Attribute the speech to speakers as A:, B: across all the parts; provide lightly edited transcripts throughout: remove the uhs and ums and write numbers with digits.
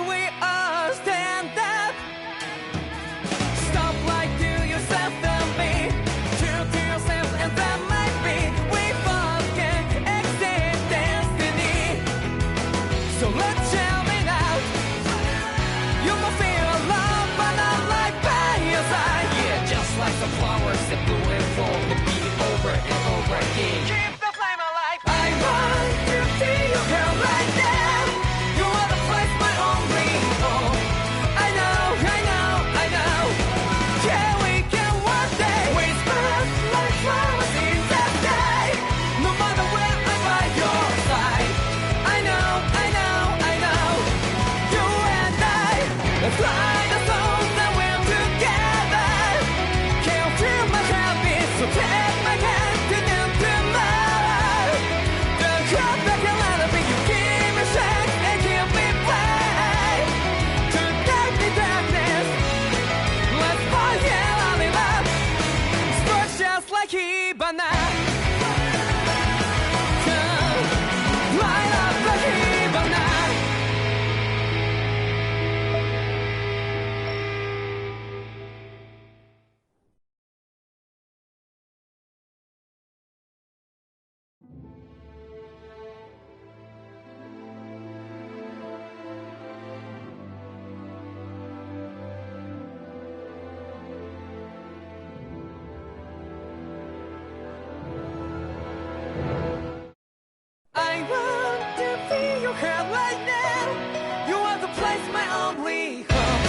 A: time we all stand up. Stop lying to yourself and be true to yourself, and that might be we both can exceed destiny. So let's shout it out. You must feel alone, but not like by your side. Yeah, just like the flowers that bloom and fall, repeat over and over again. Keep the flame alive. I want to see you here right now. You are the place, my only home. I know, I know, I know. Yeah, we can one day whisper like flowers in the sky. No matter where I'm by your side. I know, I know, I know. You and I, let's fly the soul that we're together. Can't feel my habit, so take my hand to them tomorrow. The crowd that can let it be, you give me strength and give me play. To darkness, let's fall, yeah, I'll live up. Sparks just like Hibana. Light up like Hibana. I want to feel your hair right now. You are the place, my only home.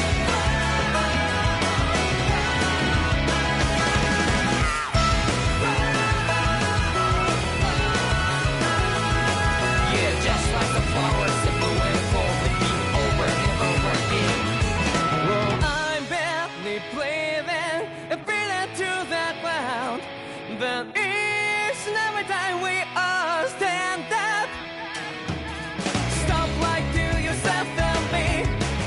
A: Yeah, just like the flowers that bloom and fall, repeat over and over again. Well, I'm barely breathing and feeling to that ground. But each and every time we all stand up. Stop lying to yourself and be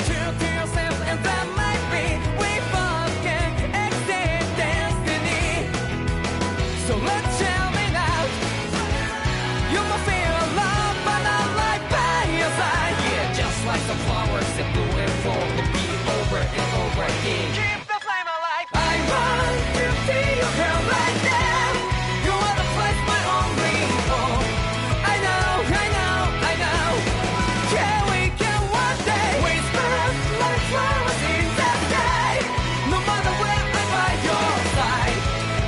A: true to yourself, and that might be we both can exceed destiny. So let's shout it out. You must feel alone, but not like by your side. Yeah, just like the flowers that bloom and fall, repeat over and over again. Keep the flame alive. I want to see you here right now. You are the place, my only home. I know, I know, I know. Yeah, we can one day whisper like flowers in the sky. No matter where I'm by your side.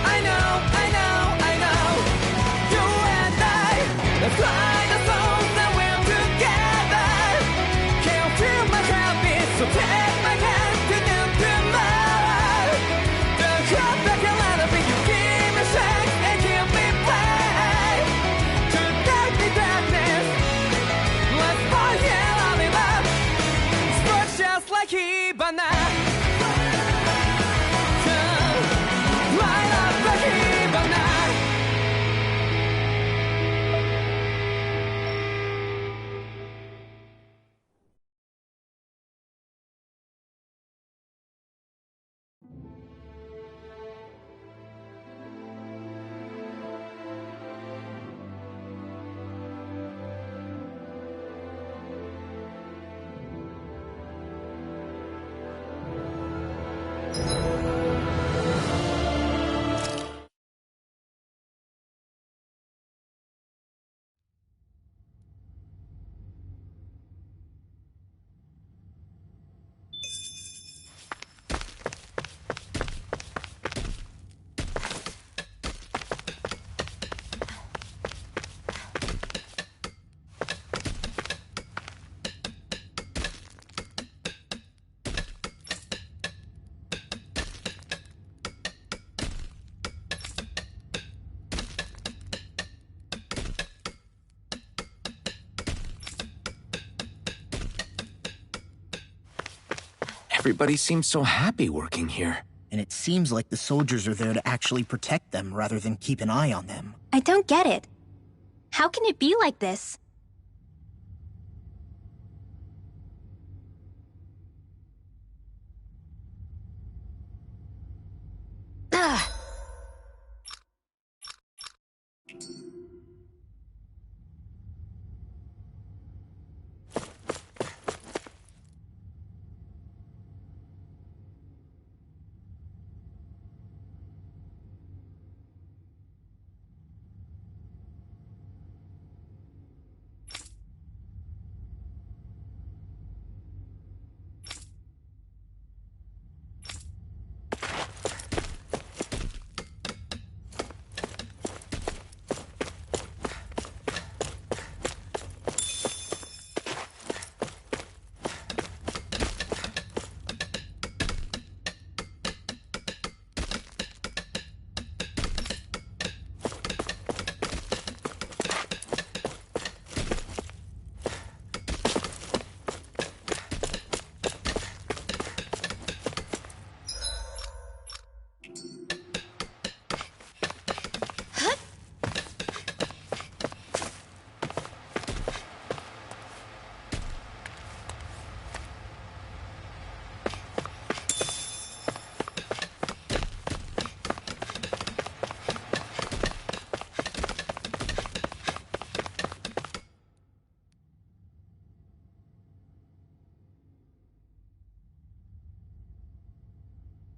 A: I know, I know, I know. You and I, let's fly the soul that we're together. Can't feel my habit, so take my hand to them tomorrow. The crowd that can let it be, you give me strength and give me play. To darkness, let's fall, yeah, I'll live up. Sparks just like Hibana. Light up like Hibana.
B: Everybody seems so happy working here.
C: And it seems like the soldiers are there to actually protect them rather than keep an eye on them.
D: I don't get it. How can it be like this? Ugh.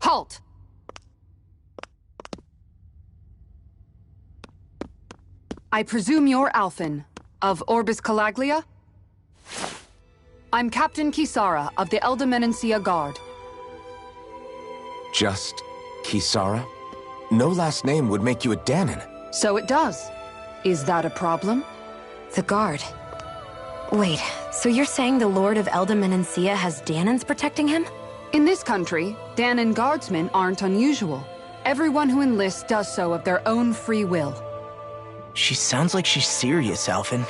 E: Halt! I presume you're Alphen, of Orbis Calaglia? I'm Captain Kisara of the Eldermenencia Guard.
B: Just Kisara? No last name would make you a Danon.
E: So it does. Is that a problem?
F: The Guard. Wait, so you're saying the Lord of Eldermenencia has Danons protecting him?
E: In this country, Danon guardsmen aren't unusual. Everyone who enlists does so of their own free will.
C: She sounds like she's serious, Alphen.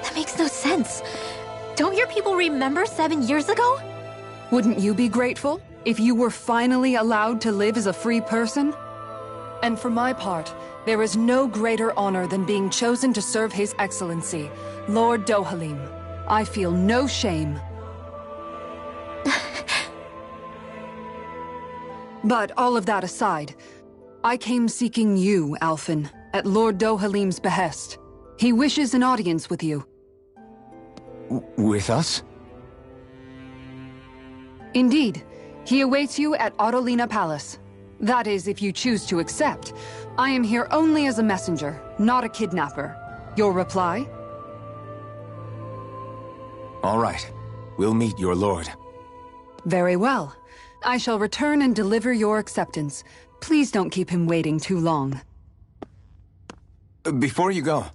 D: That makes no sense. Don't your people remember 7 years ago?
E: Wouldn't you be grateful if you were finally allowed to live as a free person? And for my part, there is no greater honor than being chosen to serve His Excellency, Lord Dohalim. I feel no shame. But all of that aside, I came seeking you, Alphen, at Lord Dohalim's behest. He wishes an audience with you.
B: With us?
E: Indeed. He awaits you at Autolina Palace. That is, if you choose to accept. I am here only as a messenger, not a kidnapper. Your reply?
B: All right. We'll meet your lord.
E: Very well. I shall return and deliver your acceptance. Please don't keep him waiting too long.
B: Before you go,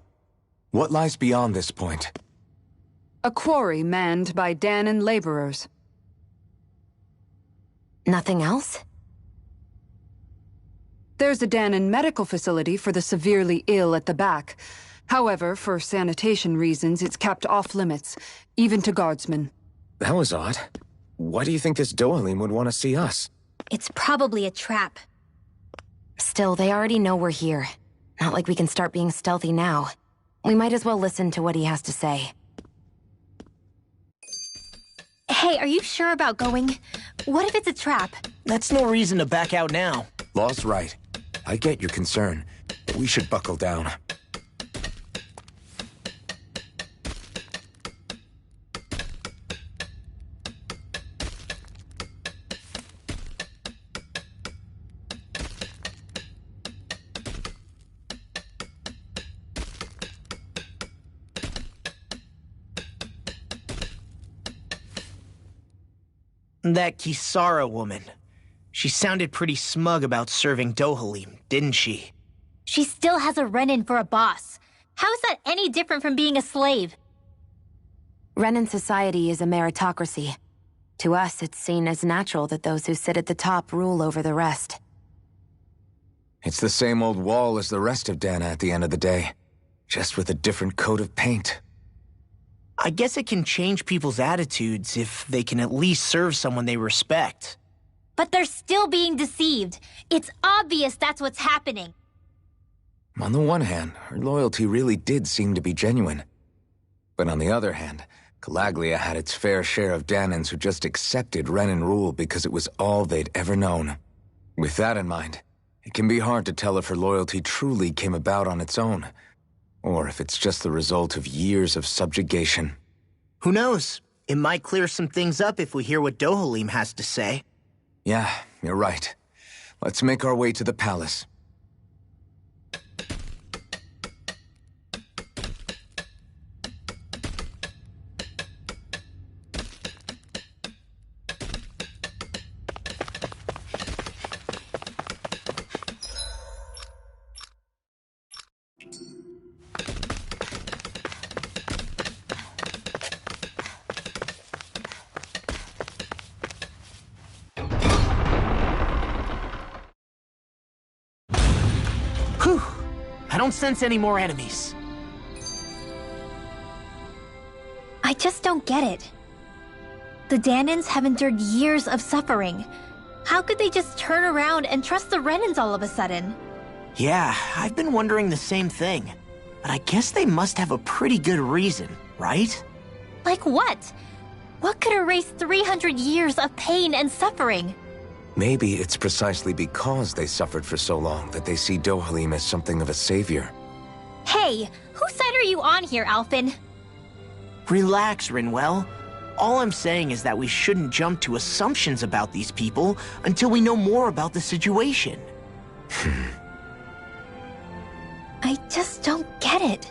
B: what lies beyond this point?
E: A quarry manned by Danon laborers.
F: Nothing else?
E: There's a Danon medical facility for the severely ill at the back. However, for sanitation reasons, it's kept off limits, even to guardsmen.
B: That was odd. Why do you think this Dohalim would want to see us?
D: It's probably a trap.
F: Still, they already know we're here. Not like we can start being stealthy now. We might as well listen to what he has to say.
D: Hey, are you sure about going? What if it's a trap?
C: That's no reason to back out now.
B: Law's right. I get your concern, but we should buckle down.
C: That Kisara woman. She sounded pretty smug about serving Dohalim, didn't she?
D: She still has a Renin for a boss. How is that any different from being a slave?
F: Renin society is a meritocracy. To us, it's seen as natural that those who sit at the top rule over the rest.
B: It's the same old wall as the rest of Dana at the end of the day, just with a different coat of paint.
C: I guess it can change people's attitudes if they can at least serve someone they respect.
D: But they're still being deceived. It's obvious that's what's happening.
B: On the one hand, her loyalty really did seem to be genuine. But on the other hand, Calaglia had its fair share of Danons who just accepted Renin rule because it was all they'd ever known. With that in mind, it can be hard to tell if her loyalty truly came about on its own, or if it's just the result of years of subjugation.
C: Who knows? It might clear some things up if we hear what Dohalim has to say.
B: Yeah, you're right. Let's make our way to the palace.
C: Whew! I don't sense any more enemies.
D: I just don't get it. The Danons have endured years of suffering. How could they just turn around and trust the Renins all of a sudden?
C: Yeah, I've been wondering the same thing. But I guess they must have a pretty good reason, right?
D: Like what? What could erase 300 years of pain and suffering?
B: Maybe it's precisely because they suffered for so long that they see Dohalim as something of a savior.
D: Hey, whose side are you on here, Alphen?
C: Relax, Rinwell. All I'm saying is that we shouldn't jump to assumptions about these people until we know more about the situation.
D: I just don't get it.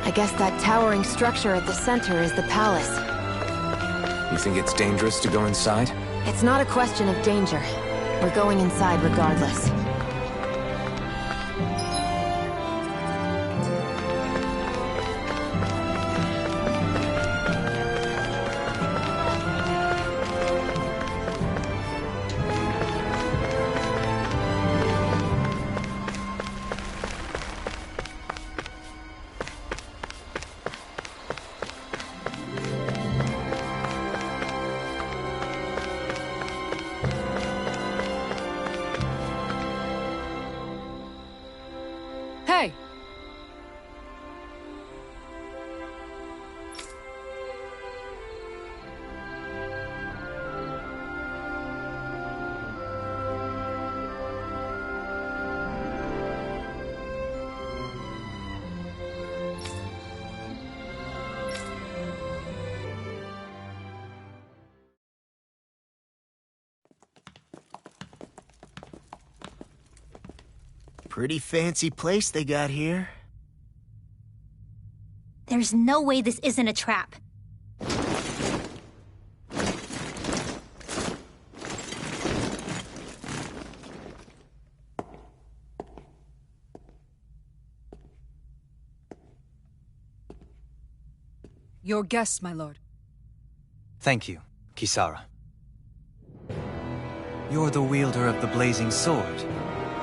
F: I guess that towering structure at the center is the palace.
B: You think it's dangerous to go inside?
F: It's not a question of danger. We're going inside regardless.
E: Hey!
C: Pretty fancy place they got here.
D: There's no way this isn't a trap.
E: Your guests, my lord.
G: Thank you, Kisara. You're the wielder of the blazing sword,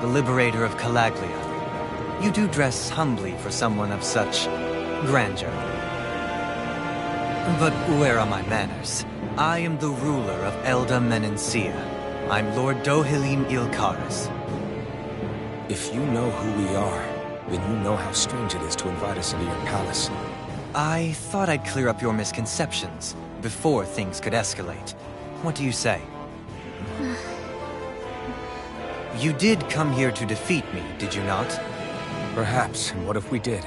G: the liberator of Calaglia. You do dress humbly for someone of such grandeur. But where are my manners? I am the ruler of Elda Menencia. I'm Lord Dohilim Ilkaris.
H: If you know who we are, then you know how strange it is to invite us into your palace.
G: I thought I'd clear up your misconceptions before things could escalate. What do you say? You did come here to defeat me, did you not?
H: Perhaps, and what if we did?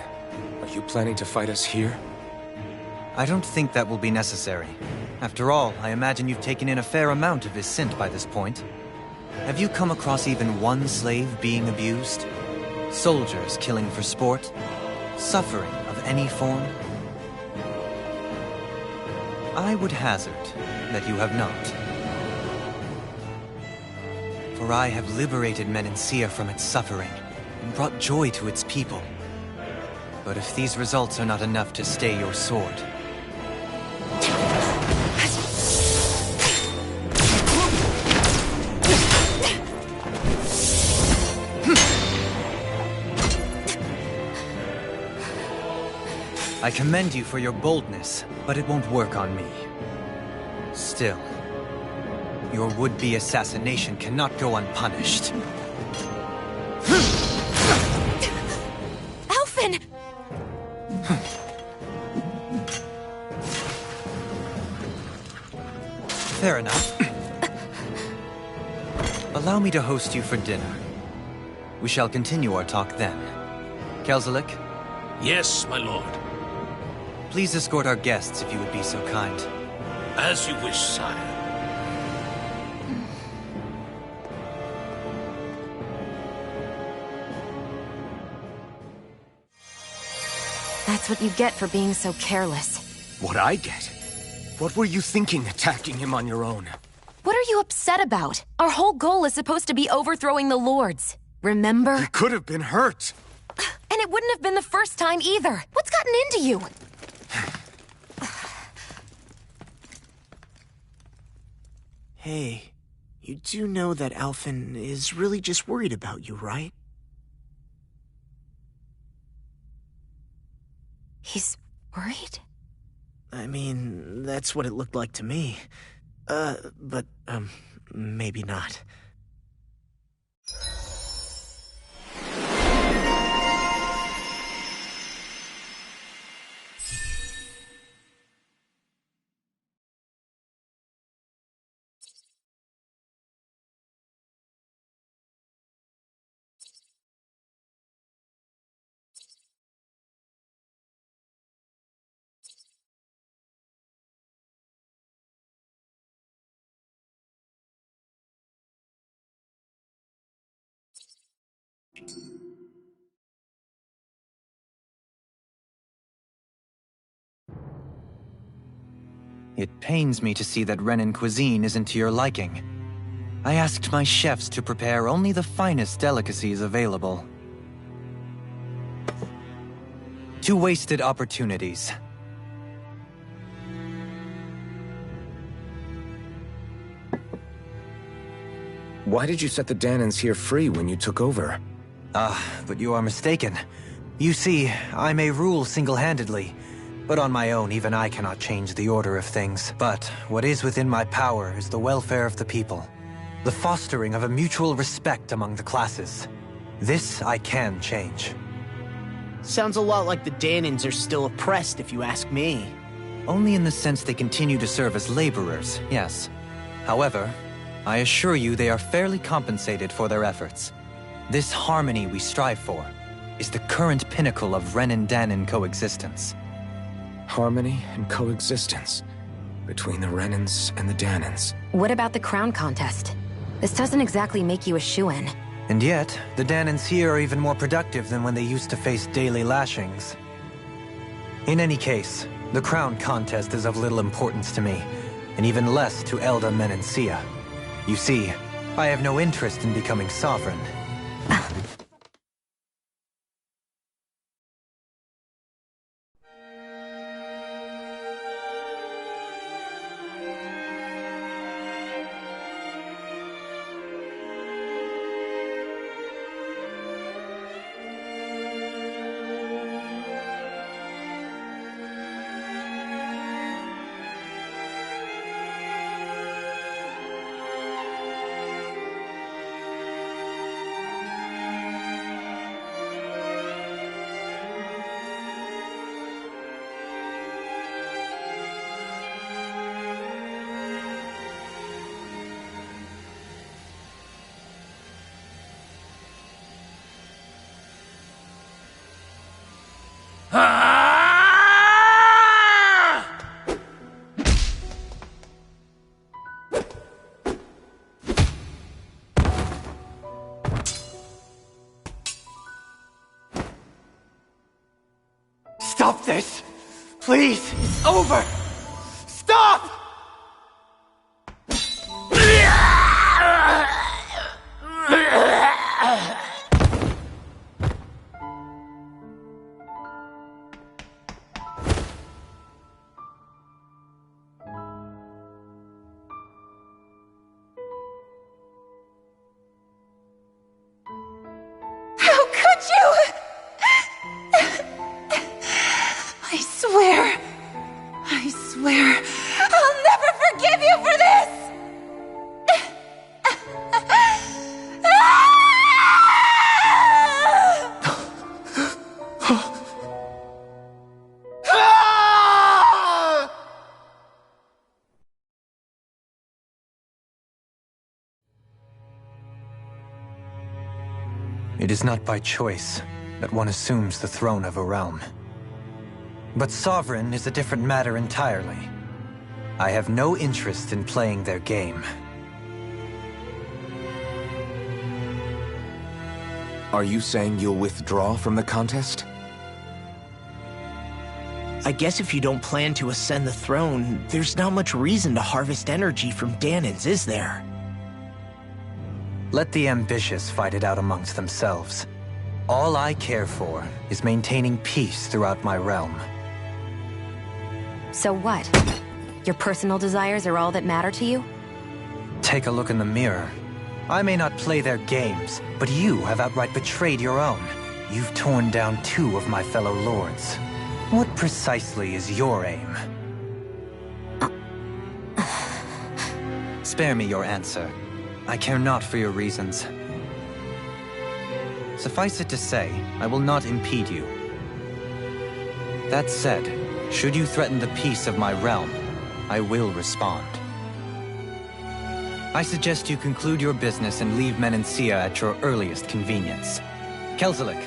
H: Are you planning to fight us here?
G: I don't think that will be necessary. After all, I imagine you've taken in a fair amount of his scent by this point. Have you come across even one slave being abused? Soldiers killing for sport? Suffering of any form? I would hazard that you have not. For I have liberated Menencia from its suffering and brought joy to its people. But if these results are not enough to stay your sword... I commend you for your boldness, but it won't work on me. Still, your would-be assassination cannot go unpunished. Fair enough. Allow me to host you for dinner. We shall continue our talk then. Kelzelik,
I: Yes, my lord.
G: please escort our guests if you would be so kind.
I: As you wish, sire.
F: That's what you get for being so careless.
H: What I get? What were you thinking attacking him on your own?
F: What are you upset about? Our whole goal is supposed to be overthrowing the Lords. Remember?
H: He could have been hurt.
F: And it wouldn't have been the first time either. What's gotten into you?
C: Hey, you do know that Alphen is really just worried about you, right?
F: He's worried?
C: I mean, that's what it looked like to me. But maybe not.
G: It pains me to see that Renan cuisine isn't to your liking. I asked my chefs to prepare only the finest delicacies available. 2 wasted opportunities.
B: Why did you set the Danans here free when you took over?
G: But you are mistaken. You see, I may rule single-handedly, but on my own, even I cannot change the order of things. But what is within my power is the welfare of the people, the fostering of a mutual respect among the classes. This I can change.
C: Sounds a lot like the Danans are still oppressed, if you ask me.
G: Only in the sense they continue to serve as laborers, yes. However, I assure you they are fairly compensated for their efforts. This harmony we strive for is the current pinnacle of Renan-Danan coexistence.
B: Harmony and coexistence between the Renans and the Danans.
F: What about the crown contest? This doesn't exactly make you a shoo-in.
G: And yet, the Danans here are even more productive than when they used to face daily lashings. In any case, the crown contest is of little importance to me, and even less to Elda Menencia. You see, I have no interest in becoming sovereign.
C: Stop this! Please! It's over! Stop!
J: How could you? I swear, I'll never forgive you for this!
G: It is not by choice that one assumes the throne of a realm. But sovereign is a different matter entirely. I have no interest in playing their game.
B: Are you saying you'll withdraw from the contest?
C: I guess if you don't plan to ascend the throne, there's not much reason to harvest energy from Danans, is there?
G: Let the ambitious fight it out amongst themselves. All I care for is maintaining peace throughout my realm.
F: So what? Your personal desires are all that matter to you?
G: Take a look in the mirror. I may not play their games, but you have outright betrayed your own. You've torn down 2 of my fellow lords. What precisely is your aim? Spare me your answer. I care not for your reasons. Suffice it to say, I will not impede you. That said, should you threaten the peace of my realm, I will respond. I suggest you conclude your business and leave Menancia at your earliest convenience. Kelzelik.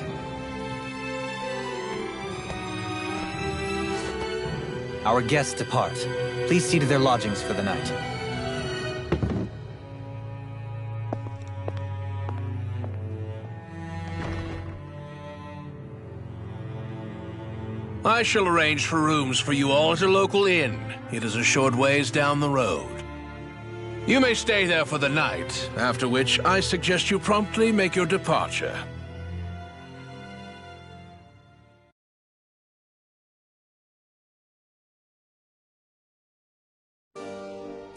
G: Our guests depart. Please see to their lodgings for the night.
I: I shall arrange for rooms for you all at a local inn. It is a short ways down the road. You may stay there for the night, after which I suggest you promptly make your departure.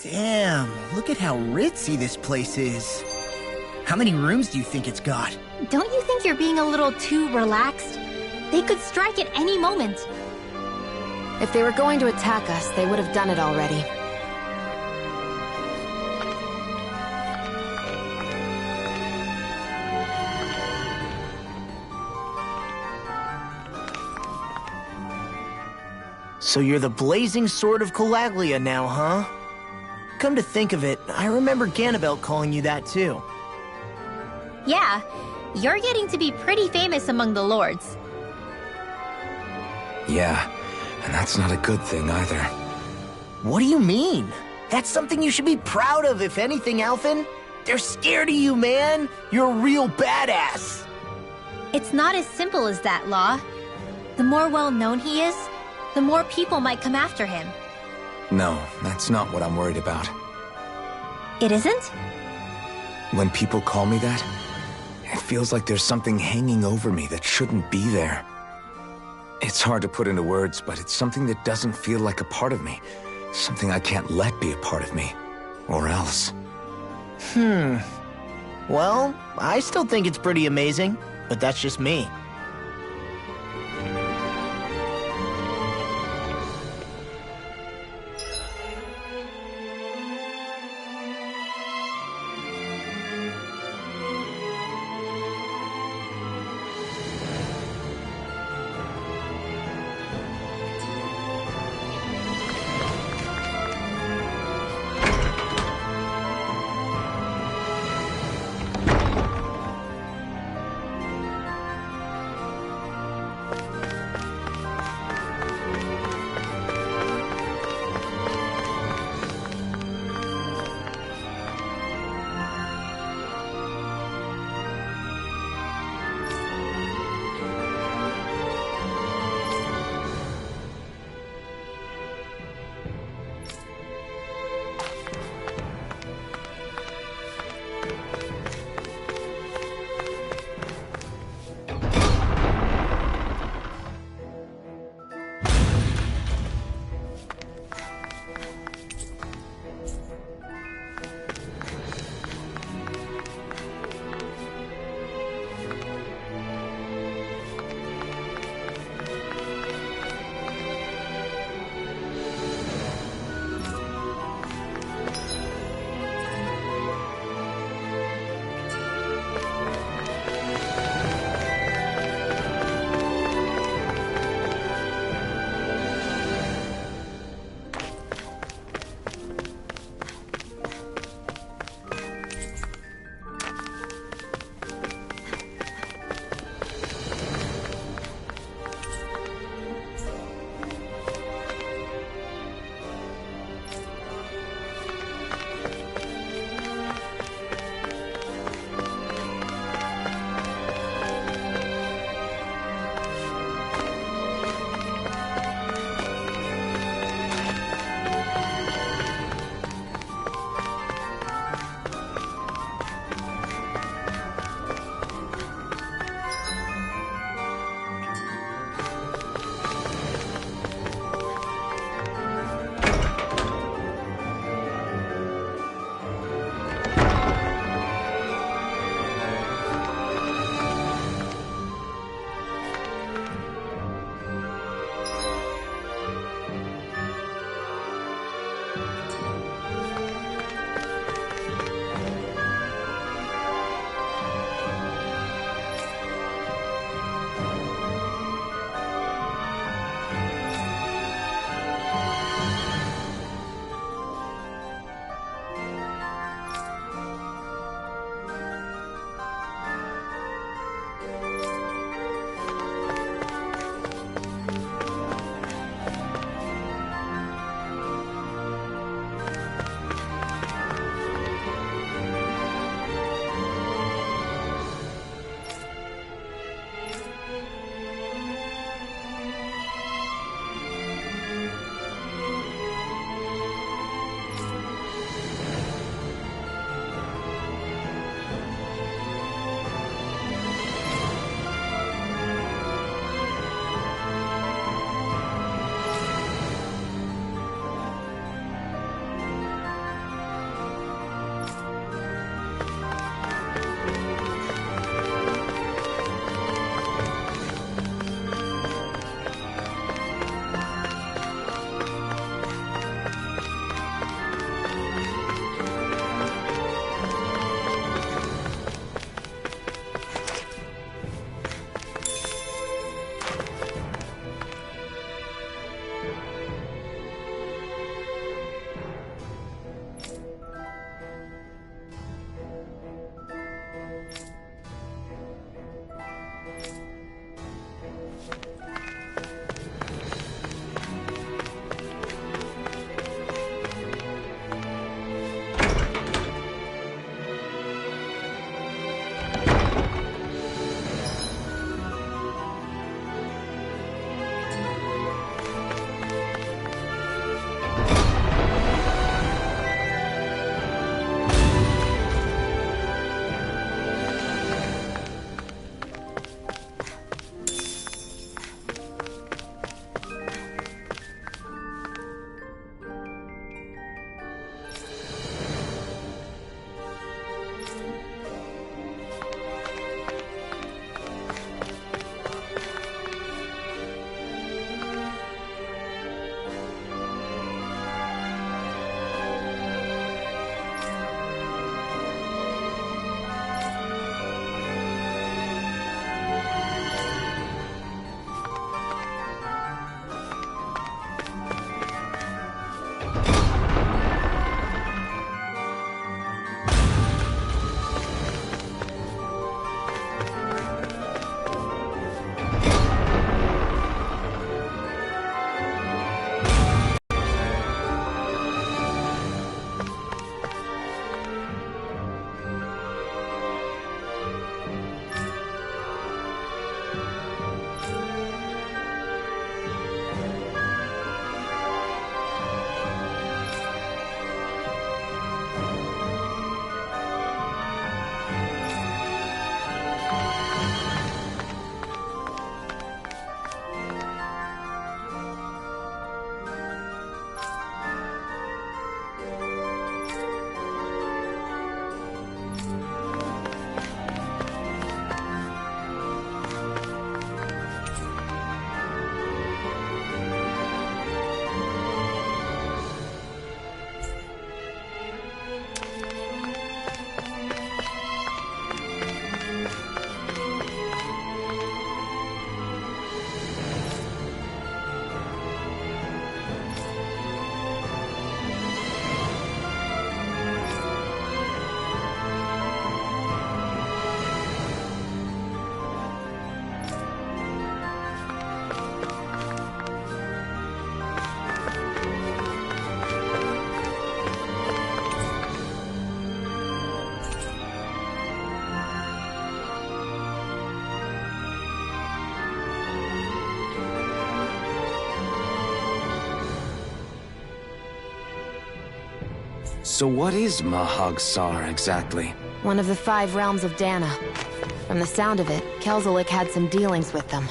C: Damn, look at how ritzy this place is. How many rooms do you think it's got?
D: Don't you think you're being a little too relaxed? They could strike at any moment.
F: If they were going to attack us, they would have done it already.
C: So you're the blazing sword of Cholaglia now, huh? Come to think of it, I remember Ganabelt calling you that too.
D: Yeah, you're getting to be pretty famous among the lords.
B: Yeah, and that's not a good thing either.
C: What do you mean? That's something you should be proud of, if anything, Alphen. They're scared of you, man. You're a real badass.
D: It's not as simple as that, Law. The more well-known he is, the more people might come after him.
B: No, that's not what I'm worried about.
D: It isn't?
B: When people call me that, it feels like there's something hanging over me that shouldn't be there. It's hard to put into words, but it's something that doesn't feel like a part of me. Something I can't let be a part of me. Or else.
C: Well, I still think it's pretty amazing, but that's just me.
B: So what is Mahag Sar exactly?
F: One of the 5 realms of Dana. From the sound of it, Kelzelik had some dealings with them.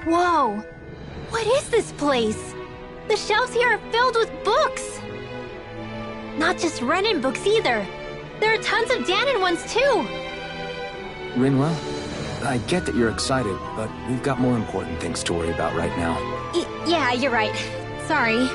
D: Whoa! What is this place? The shelves here are filled with books! Not just Renin books either. There are tons of Danon ones too!
B: Rinwell, I get that you're excited, but we've got more important things to worry about right now.
D: Yeah, you're right. Sorry.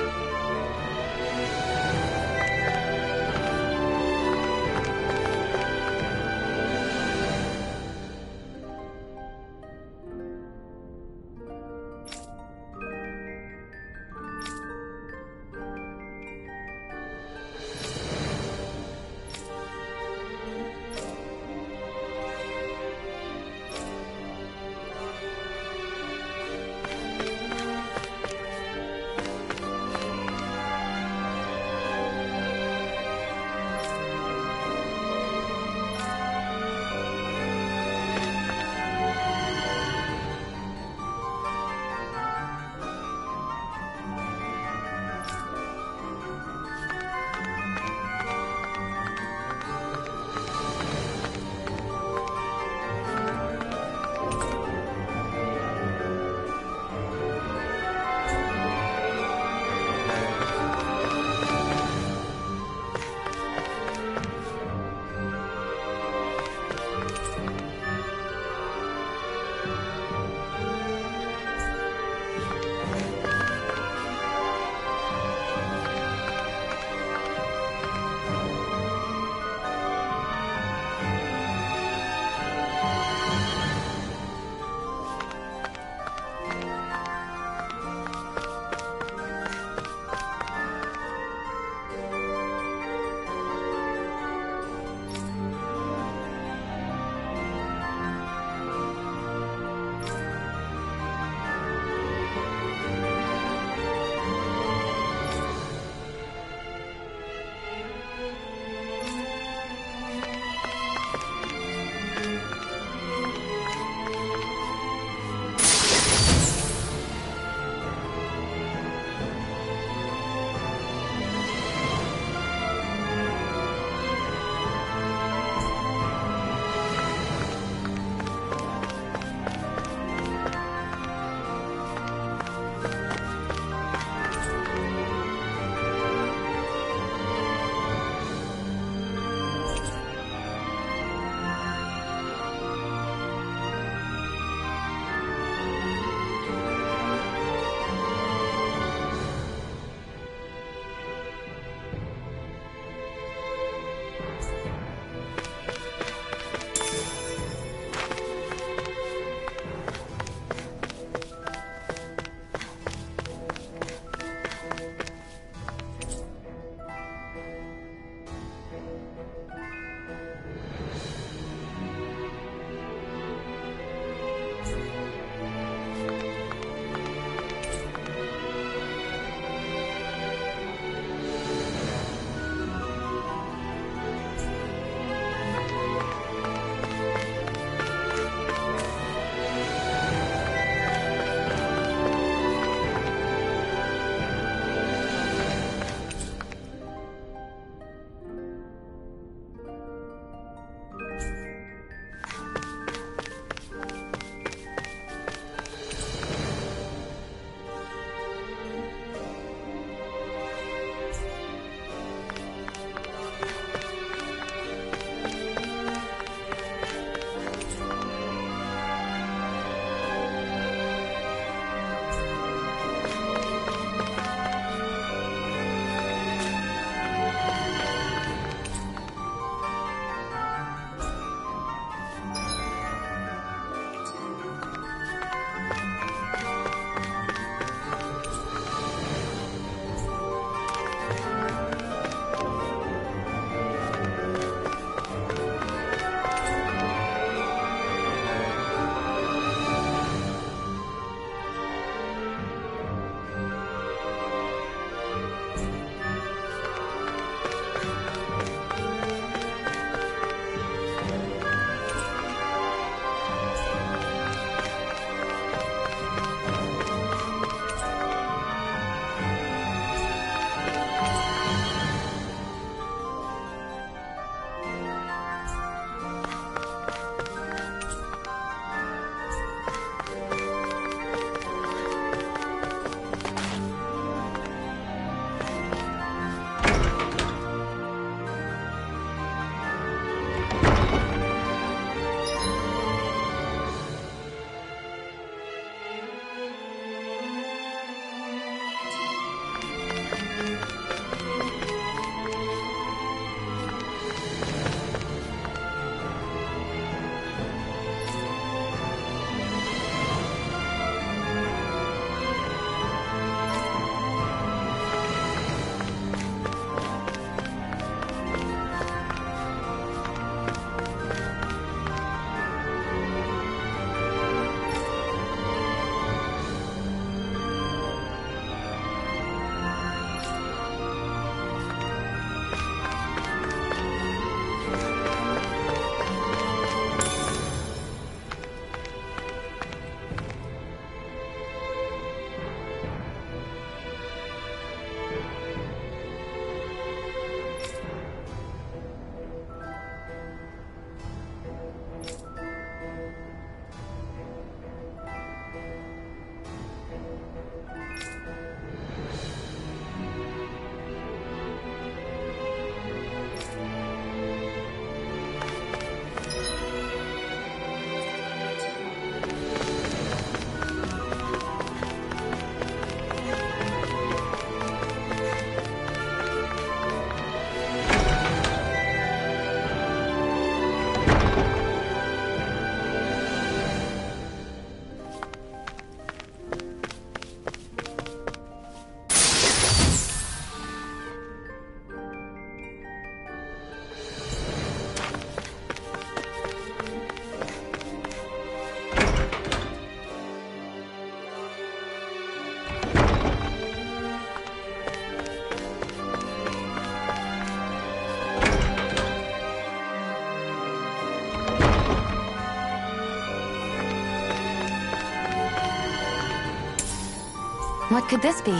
F: What could this be?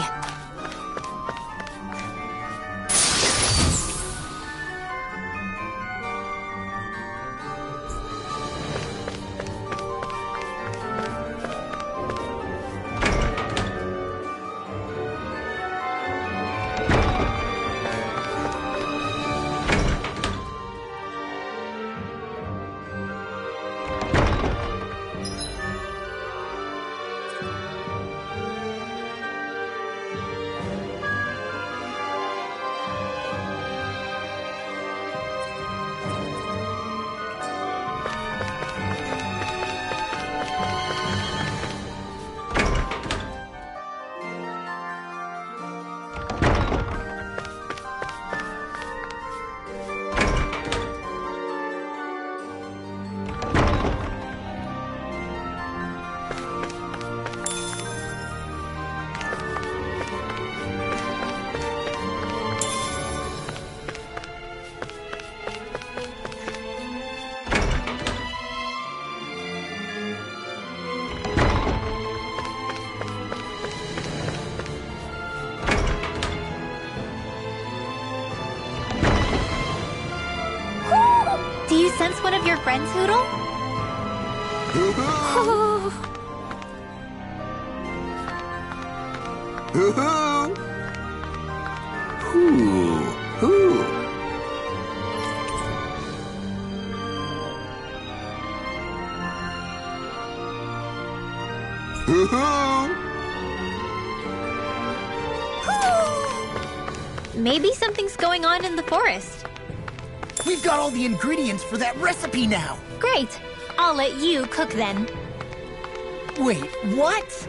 D: Do you sense one of your friends, Hoodle? Maybe something's going on in the forest.
C: We've got all the ingredients for that recipe now.
D: Great. I'll let you cook then.
C: Wait, what?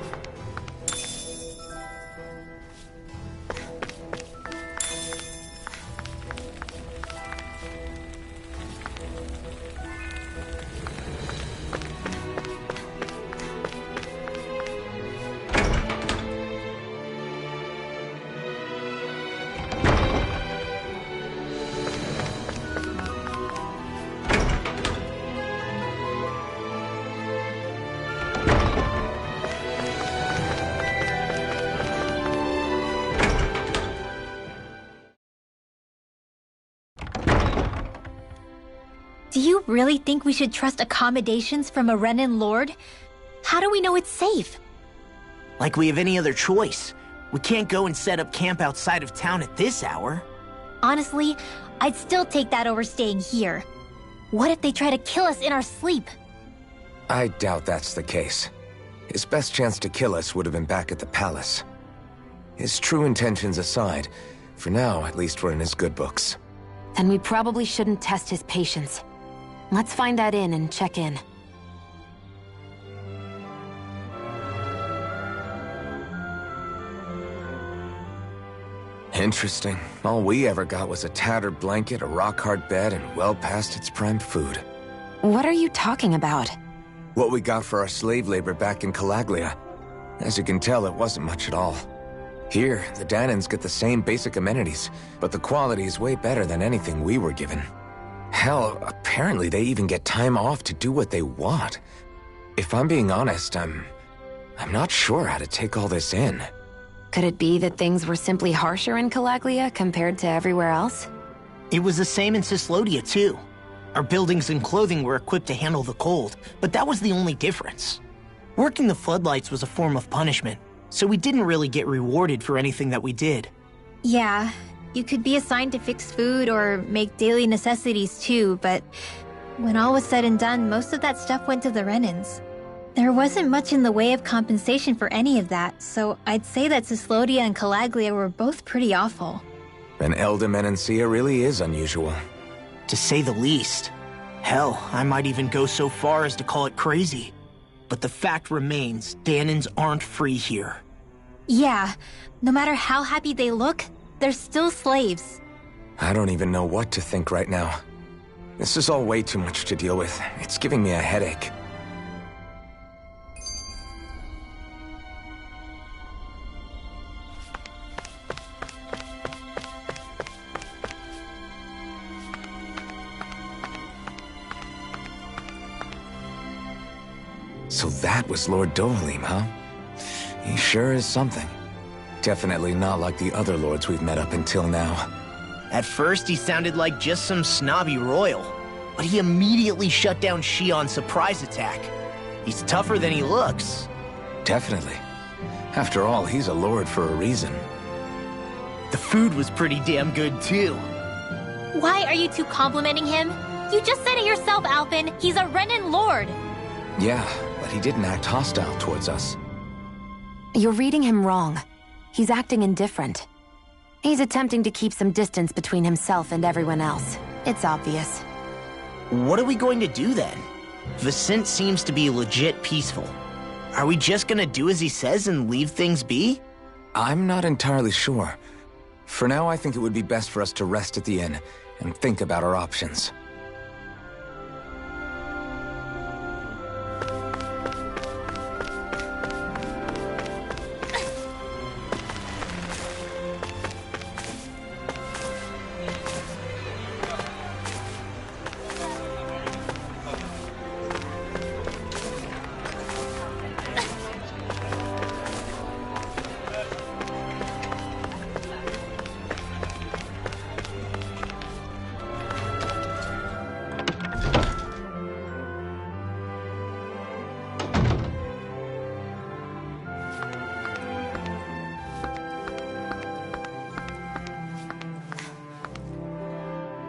D: Do you really think we should trust accommodations from a Renin Lord? How do we know it's safe?
C: Like we have any other choice. We can't go and set up camp outside of town at this hour.
D: Honestly, I'd still take that over staying here. What if they try to kill us in our sleep?
B: I doubt that's the case. His best chance to kill us would have been back at the palace. His true intentions aside, for now, at least we're in his good books.
F: Then we probably shouldn't test his patience. Let's find that inn and check in.
B: Interesting. All we ever got was a tattered blanket, a rock-hard bed, and well past its prime food.
F: What are you talking about?
B: What we got for our slave labor back in Calaglia. As you can tell, it wasn't much at all. Here, the Danans get the same basic amenities, but the quality is way better than anything we were given. Hell, apparently they even get time off to do what they want. If I'm being honest, I'm not sure how to take all this in.
F: Could it be that things were simply harsher in Calaglia compared to everywhere else?
C: It was the same in Cislodia, too. Our buildings and clothing were equipped to handle the cold, but that was the only difference. Working the floodlights was a form of punishment, so we didn't really get rewarded for anything that we did.
D: Yeah, you could be assigned to fix food or make daily necessities too, but when all was said and done, most of that stuff went to the Renins. There wasn't much in the way of compensation for any of that, so I'd say that Cislodia and Calaglia were both pretty awful.
B: An Elda Menancia really is unusual.
C: To say the least. Hell, I might even go so far as to call it crazy. But the fact remains, Danans aren't free here.
D: Yeah, no matter how happy they look, they're still slaves.
B: I don't even know what to think right now. This is all way too much to deal with. It's giving me a headache. So that was Lord Dovalim, huh? He sure is something. Definitely not like the other lords we've met up until now.
C: At first, he sounded like just some snobby royal, but he immediately shut down Shion's surprise attack. He's tougher than he looks.
B: Definitely. After all, he's a lord for a reason.
C: The food was pretty damn good, too.
D: Why are you two complimenting him? You just said it yourself, Alphen. He's a Renin lord.
B: Yeah, but he didn't act hostile towards us.
F: You're reading him wrong. He's acting indifferent. He's attempting to keep some distance between himself and everyone else. It's obvious.
C: What are we going to do then? Vicente seems to be legit peaceful. Are we just gonna do as he says and leave things be?
B: I'm not entirely sure. For now, I think it would be best for us to rest at the inn and think about our options.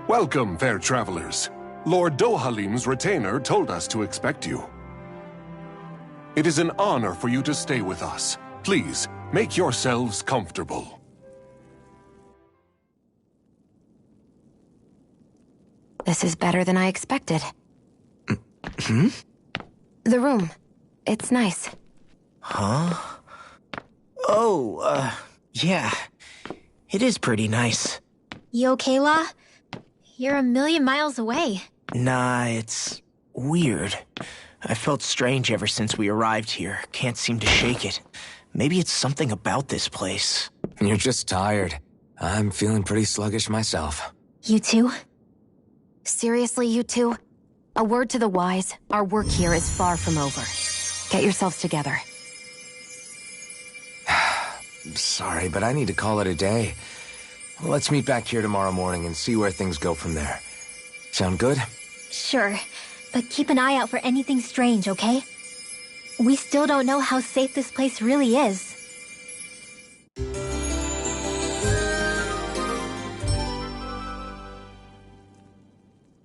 K: Welcome, fair travelers. Lord Dohalim's retainer told us to expect you. It is an honor for you to stay with us. Please, make yourselves comfortable.
F: This is better than I expected.
C: Hmm?
F: The room. It's nice.
C: Huh? Oh, yeah. It is pretty nice.
D: You okay, La? You're a million miles away.
C: Nah, it's weird. I felt strange ever since we arrived here. Can't seem to shake it. Maybe it's something about this place.
B: You're just tired. I'm feeling pretty sluggish myself.
D: You too?
F: Seriously, you two? A word to the wise, our work here is far from over. Get yourselves together.
B: Sorry, but I need to call it a day. Let's meet back here tomorrow morning and see where things go from there. Sound good?
D: Sure, but keep an eye out for anything strange, okay? We still don't know how safe this place really is.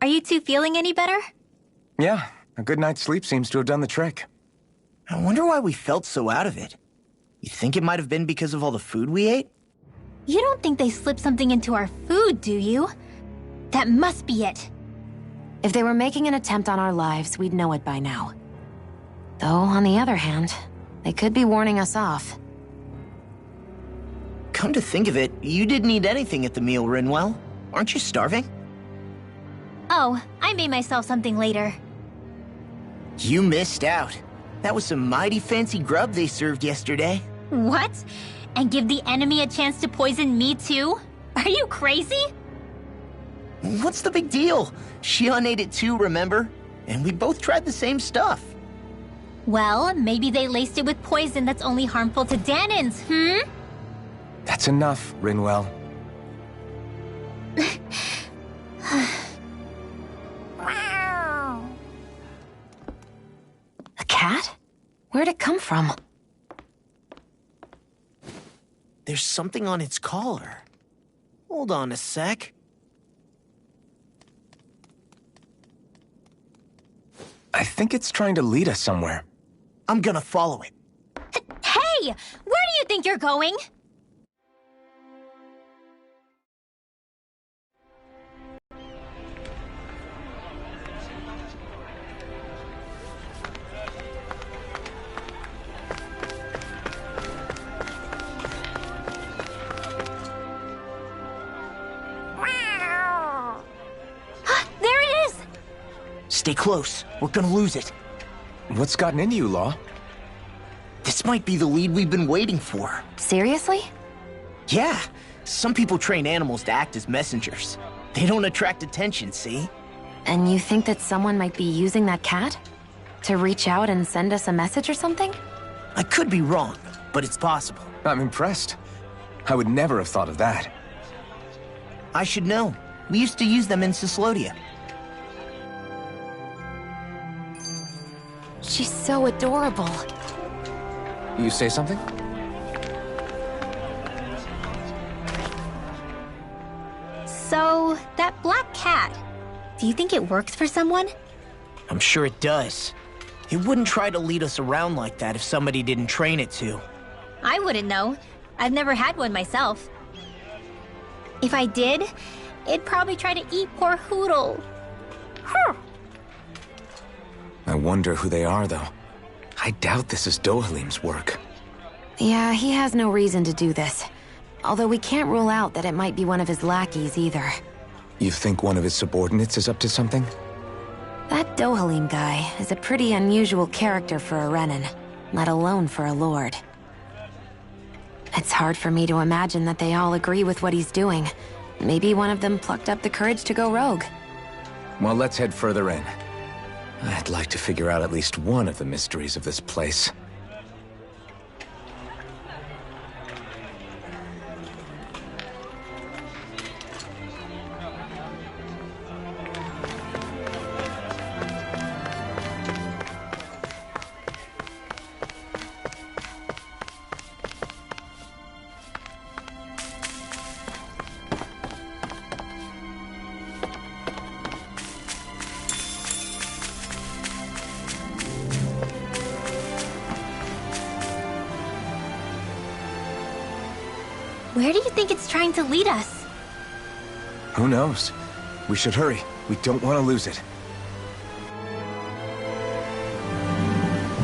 D: Are you two feeling any better?
B: Yeah, a good night's sleep seems to have done the trick.
C: I wonder why we felt so out of it. You think it might have been because of all the food we ate?
D: You don't think they slipped something into our food, do you? That must be it.
F: If they were making an attempt on our lives, we'd know it by now. Though, on the other hand, they could be warning us off.
C: Come to think of it, you didn't eat anything at the meal, Rinwell. Aren't you starving?
D: Oh, I made myself something later.
C: You missed out. That was some mighty fancy grub they served yesterday.
D: What? And give the enemy a chance to poison me too? Are you crazy?
C: What's the big deal? Shion ate it too, remember? And we both tried the same stuff.
D: Well, maybe they laced it with poison that's only harmful to Danins,
B: That's enough, Rinwell.
F: A cat? Where'd it come from?
C: There's something on its collar. Hold on a sec.
B: I think it's trying to lead us somewhere.
C: I'm gonna follow it.
D: Hey! Where do you think you're going? There it is!
C: Stay close. We're gonna lose it.
B: What's gotten into you, Law?
C: This might be the lead we've been waiting for.
F: Seriously?
C: Yeah. Some people train animals to act as messengers. They don't attract attention, see?
F: And you think that someone might be using that cat? To reach out and send us a message or something?
C: I could be wrong, but it's possible.
B: I'm impressed. I would never have thought of that.
C: I should know. We used to use them in Cyslodia.
F: She's so adorable.
B: You say something?
D: So, that black cat, do you think it works for someone?
C: I'm sure it does. It wouldn't try to lead us around like that if somebody didn't train it to.
D: I wouldn't know. I've never had one myself. If I did, it'd probably try to eat poor Hoodle. Huh.
B: I wonder who they are, though. I doubt this is Dohalim's work.
F: Yeah, he has no reason to do this. Although we can't rule out that it might be one of his lackeys either.
B: You think one of his subordinates is up to something?
F: That Dohalim guy is a pretty unusual character for a Renin, let alone for a lord. It's hard for me to imagine that they all agree with what he's doing. Maybe one of them plucked up the courage to go rogue.
B: Well, let's head further in. I'd like to figure out at least one of the mysteries of this place.
D: Where do you think it's trying to lead us?
B: Who knows? We should hurry. We don't want to lose it.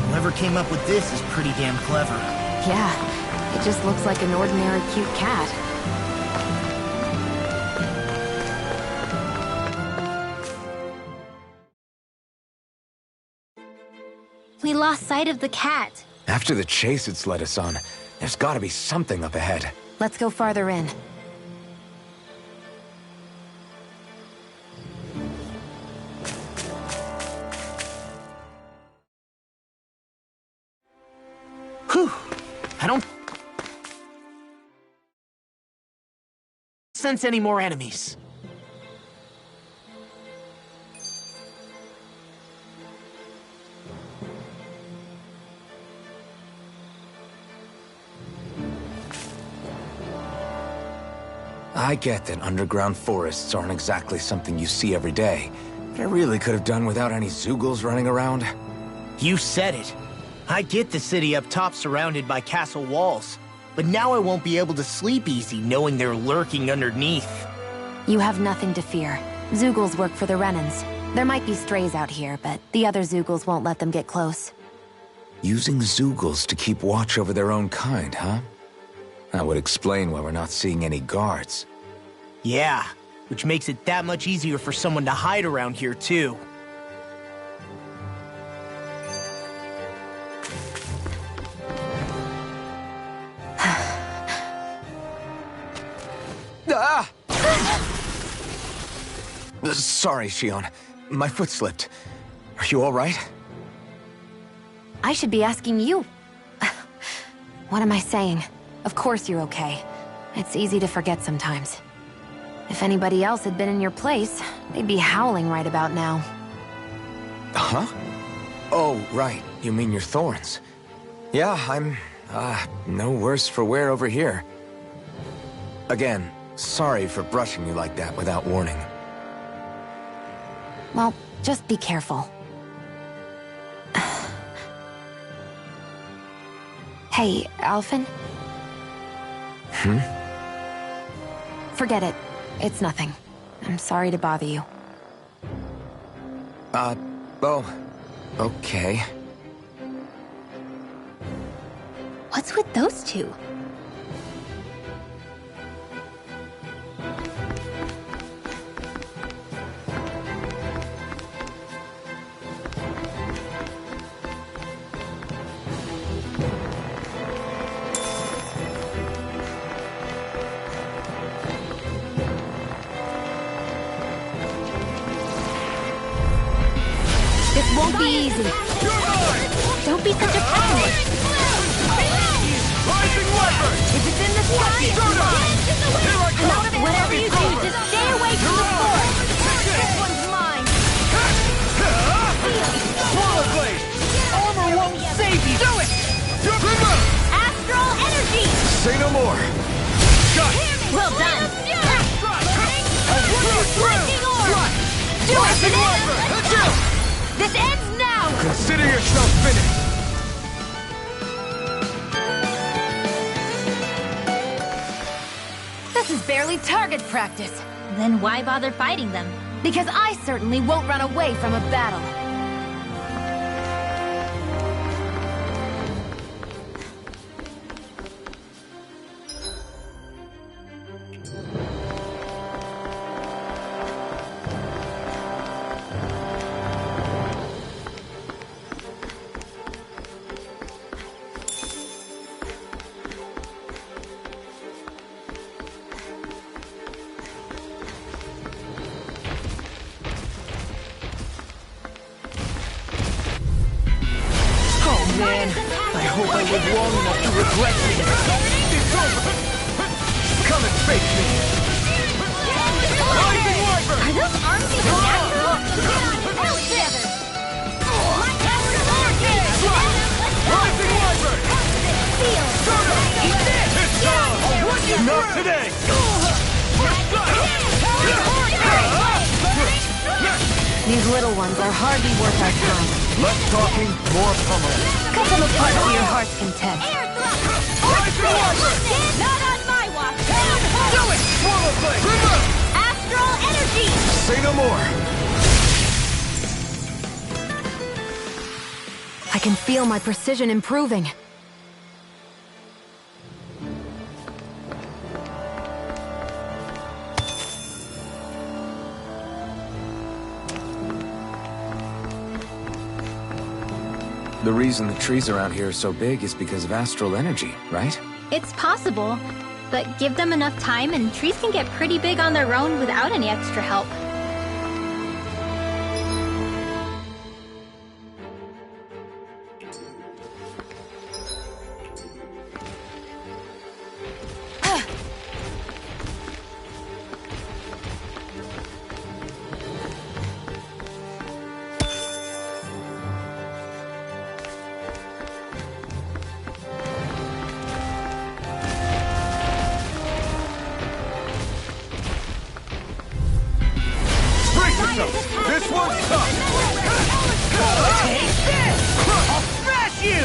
C: Whoever came up with this is pretty damn clever.
F: Yeah, it just looks like an ordinary cute cat.
D: We lost sight of the cat.
B: After the chase it's led us on, there's gotta be something up ahead.
F: Let's go farther in.
C: Whew. I don't sense any more enemies.
B: I get that underground forests aren't exactly something you see every day, but I really could have done without any Zeugles running around.
C: You said it. I get the city up top surrounded by castle walls, but now I won't be able to sleep easy knowing they're lurking underneath.
F: You have nothing to fear. Zeugles work for the Renins. There might be strays out here, but the other Zeugles won't let them get close.
B: Using Zeugles to keep watch over their own kind, huh? That would explain why we're not seeing any guards.
C: Yeah, which makes it that much easier for someone to hide around here, too.
B: Ah! Sorry, Shion. My foot slipped. Are you all right?
F: I should be asking you. What am I saying? Of course you're okay. It's easy to forget sometimes. If anybody else had been in your place, they'd be howling right about now.
B: Huh? Oh, right. You mean your thorns. Yeah, I'm, no worse for wear over here. Again, sorry for brushing you like that without warning.
F: Well, just be careful. Hey, Alphen? Forget it. It's nothing. I'm sorry to bother you.
B: Oh, okay.
D: What's with those two?
F: This won't be easy.
D: Don't be such a pessimist.
A: Rising Leopard!
F: Is it It's in the sky! Whatever you do, just stay away from the force! This one's mine!
A: Swallow Blade! Armor won't save you! Do it!
F: Astral energy!
B: Say no more!
F: Well done! Do it, Banana! This ends now!
B: Consider yourself finished!
F: This is barely target practice.
D: Then why bother fighting them?
F: Because I certainly won't run away from a battle.
A: Man, I hope I live long enough to regret this. It's over! Come and face me! Rising Wyvern!
F: Are those arms even natural? Hell together!
A: Rising Wyvern! Eat this! It's time! Not today!
F: These little ones are hardly worth our time.
A: Less talking, more pummeling.
F: Cut them apart to your heart's content.
J: Not on my watch!
A: Do it! Swallow Blade!
J: Astral energy!
B: Say no more!
F: I can feel my precision improving.
B: The reason the trees around here are so big is because of astral energy, right?
D: It's possible, but give them enough time and trees can get pretty big on their own without any extra help.
A: This one's tough! Take this! I'll smash you!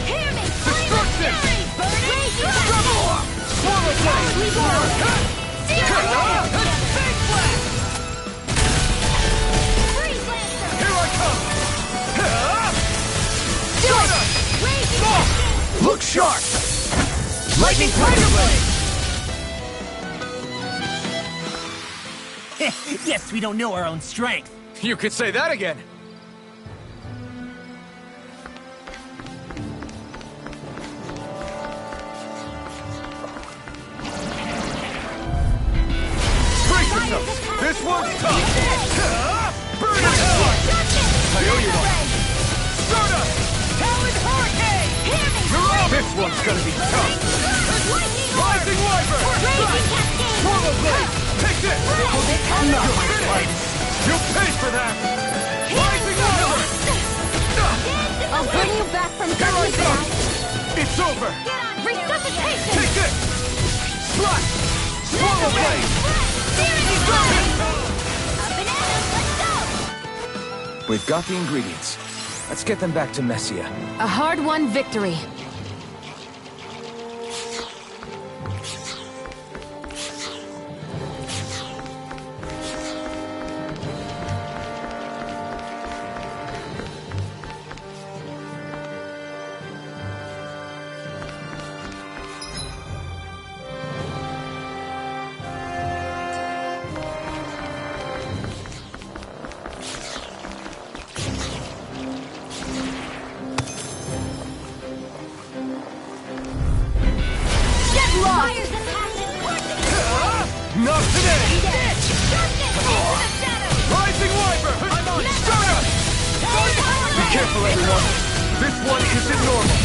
J: Hear me!
A: Destruction!
J: Trouble!
A: Swallow Blade! Here I come! Look sharp! Lightning Tiger Blade!
C: Yes, we don't know our own strength.
B: You could say that again!
A: Brace yourself! This one's tough! Burn it! I owe you one! Stardust! Talon Hurricane! This one's gonna be tough! Rising Wyvern! Swallow Blade! Take this!
C: I'm not my fight.
A: You'll pay for that! Rising Wyvern!
F: I'll bring you back from
A: Here I
F: death.
A: come! It's over!
F: Resuscitation!
A: Take this! Slash! Swallow Blade!
B: We've got the ingredients. Let's get them back to Messia.
F: A hard-won victory.
A: Not today! Rising Wyvern! I'm on! Stardust! Be careful, everyone! This one isn't normal!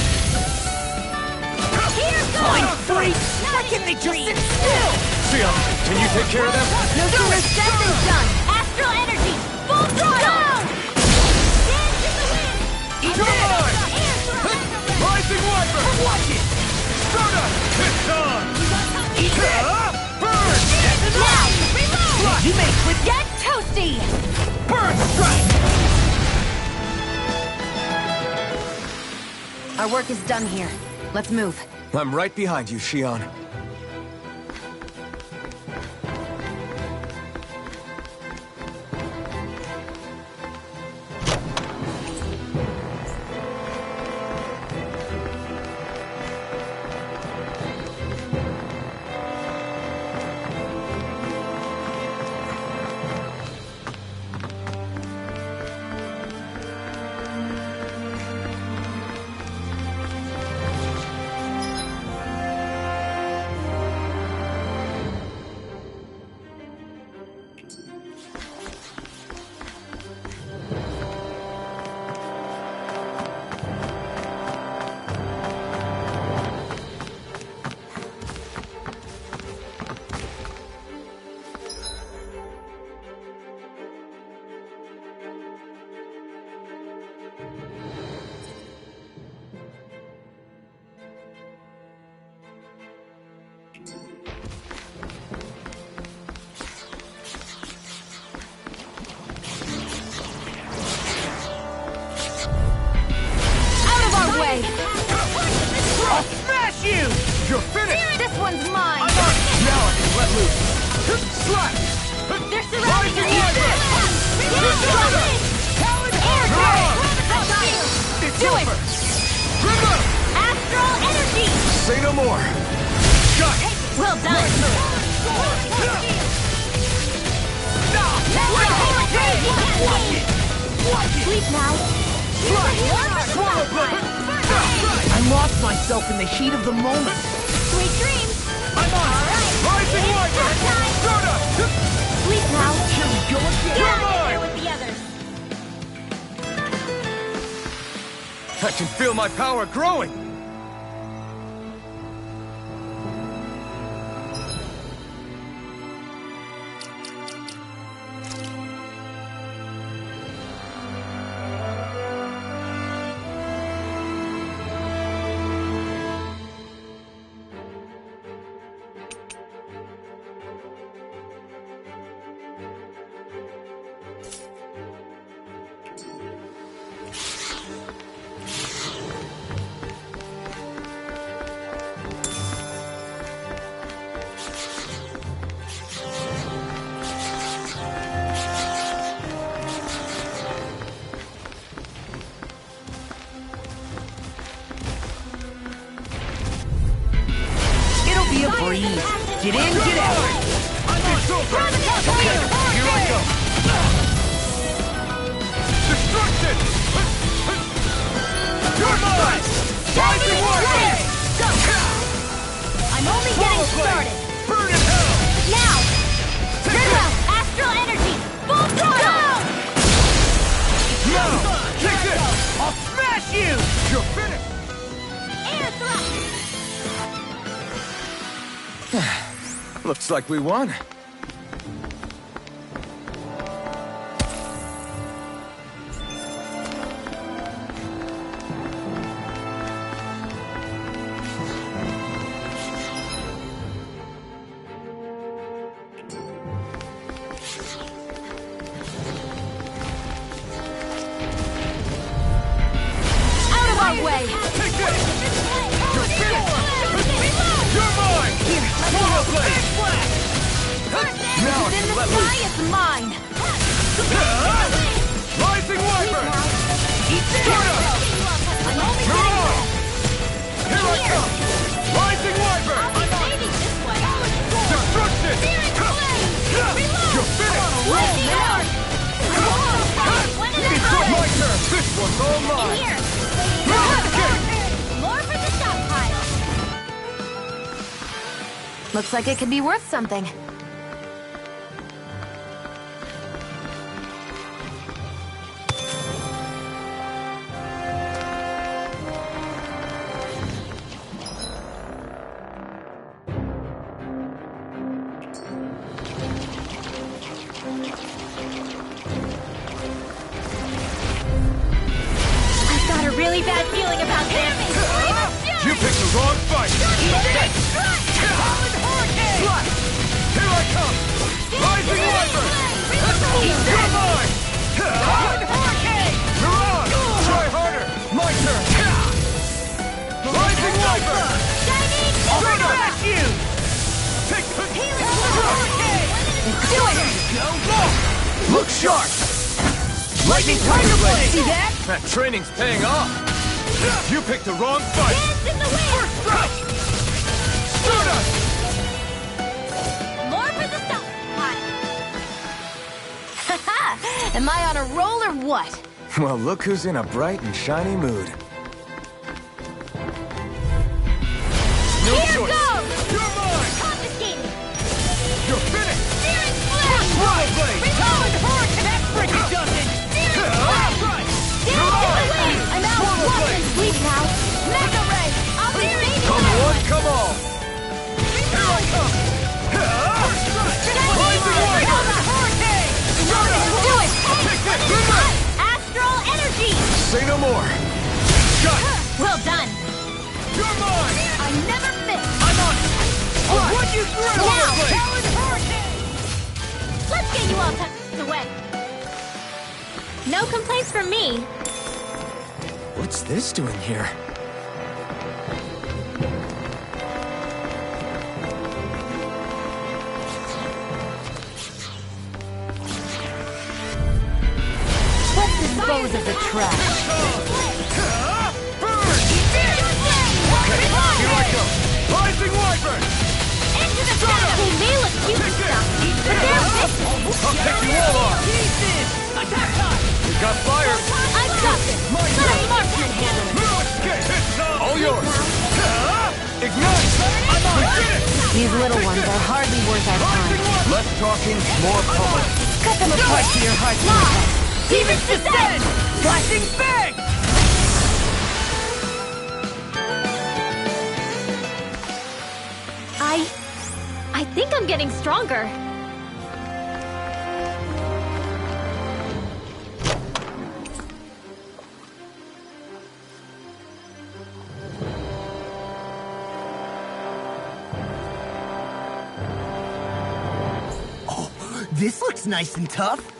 C: Mind freak! Why can't they just sit still?
H: Sion, can you take care of them?
F: No sooner said than done! Astral energy! Full throttle!
H: Come on! Rising Wiper!
C: Watch it!
H: Soda! It's on!
C: Eat that!
H: Burn!
F: Now! Reload!
C: You may quit.
F: Get toasty!
C: Burn strike!
F: Our work is done here. Let's move.
B: I'm right behind you, Xion.
C: I'll smash you!
H: You're finished!
F: This one's mine!
H: Now I can let loose! Slap!
F: They're surrounding
H: Rising
F: us!
H: Wiper!
F: Air current!
H: It's
F: Do it!
H: over! River!
F: Astral energy!
H: Say no more! Shot!
F: Well done! Sleep now!
H: Swallow blade!
C: I lost myself in the heat of the moment.
F: Sweet dreams!
H: I'm on! Rising Wiper! Soda!
F: Sleep now!
C: Here we go again.
F: Get out of here with the others!
H: I can feel my power growing!
C: Be a breeze. Get in, get out.
H: Okay, here I go. Destruction! You're mine! Rising Wiper!
F: Go! I'm only getting started!
H: Burn in hell!
F: Now! River! Astral energy! Full throttle!
H: Now! Take this!
C: I'll smash you!
H: You're finished!
F: Air thrust!
B: Looks like we won.
F: Out of our way!
H: Take this! You're finished! You're mine! Swallow blade! Now I
F: In
H: can
F: the
H: let
F: sky,
H: loose!
F: it's mine!
H: Rising Wiper!
C: Eat
H: Soda!
F: I'm only
H: You're
F: getting
H: on! Here I come! Rising Wiper!
F: saving this one!
H: Destruction! You're finished! It's my turn! This one's all mine!
F: Here!
H: Okay.
F: More for the stockpile! Looks like it could be worth something.
D: really bad feeling about this.
H: You picked the wrong fight! Slap! Here I come! Rising Wyvern! You're mine! You're on! Try harder! My turn! Rising Wyvern! I'll bring it back to you! Take the...
J: Do it!
H: Look sharp! Lightning Tiger Blade! See that? That training's paying off! You picked the wrong fight!
D: Dance in the wind!
H: First strike! Stardust!
D: More for the stop!
F: Haha! Am I on a roll or what?
B: Well, look who's in a bright and shiny mood.
H: No
D: Here
H: choice!
D: goes!
H: You're mine!
D: Confiscated!
H: You're finished!
D: Searing Flame!
H: Royal Blade!
D: Reload!
J: That freaking doesn't!
D: Searing Flame!
H: Right!
D: Dance in the wind!
F: I'm out of
H: Swallow
F: luck
H: blade.
F: and sleep now.
J: Mega Ray!
D: I'll be saving
H: Come
D: that
H: one, come all! Here I come! Rising Wyvern!
D: Do it!
H: Take this! Good night!
D: Astral energy!
H: Say no more! Got it!
D: Well done!
H: You're mine!
D: I never miss!
H: I'm on it!
J: Oh, would you through?
D: Now!
J: Powered Hurricane!
D: Let's get you all tucked away. No complaints from me.
B: What's this doing here?
J: Let's dispose of the trash.
H: Burn! Here I come! Rising Wyvern!
D: Into the shadow! They may look cute and stuff, but they're vicious!
H: I'll take you all on!
J: Attack time!
H: You got fire!
D: I've got this!
H: My
D: Let
H: turn!
D: us mark and handle it!
H: No escape! All yours! Ignite! We did it!
F: These little ones are hardly worth our
H: Rising
F: time.
H: Wyvern! Less talking, more pulling.
J: Cut them apart to your heart's content. Demons descend! Flashing bang!
D: I think I'm getting stronger.
C: This looks nice and tough.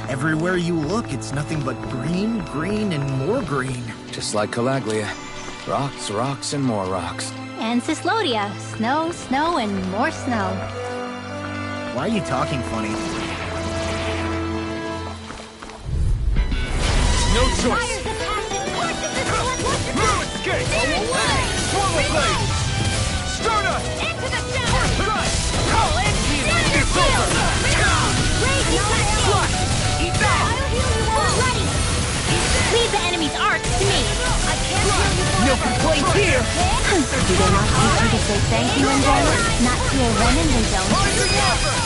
C: Everywhere you look, it's nothing but green, green, and more green.
B: Just like Calaglia. Rocks, rocks, and more rocks.
D: And Cyslodia. Snow, snow, and more snow.
C: Why are you talking funny?
H: No choice!
D: Fires of passion courses the blood.
H: No escape! Swallow blade! Stardust!
D: Into the shadow!
H: First strike!
J: Call in you!
H: It's over!
D: Rage
J: Flush! Eat that!
D: I'll heal you all. Ready! Leave the enemy's arcs to me. I can't heal you all.
J: No complaints here!
F: Do they not teach you to say thank you in general? Not to a Renan they don't.
H: Rising Wyvern!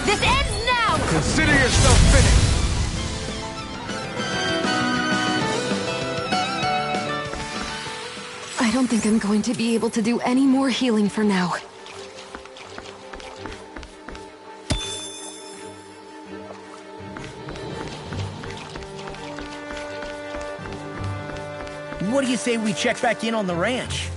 J: This ends now!
H: Consider yourself finished!
E: I don't think I'm going to be able to do any more healing for now.
C: What do you say we check back in on the ranch?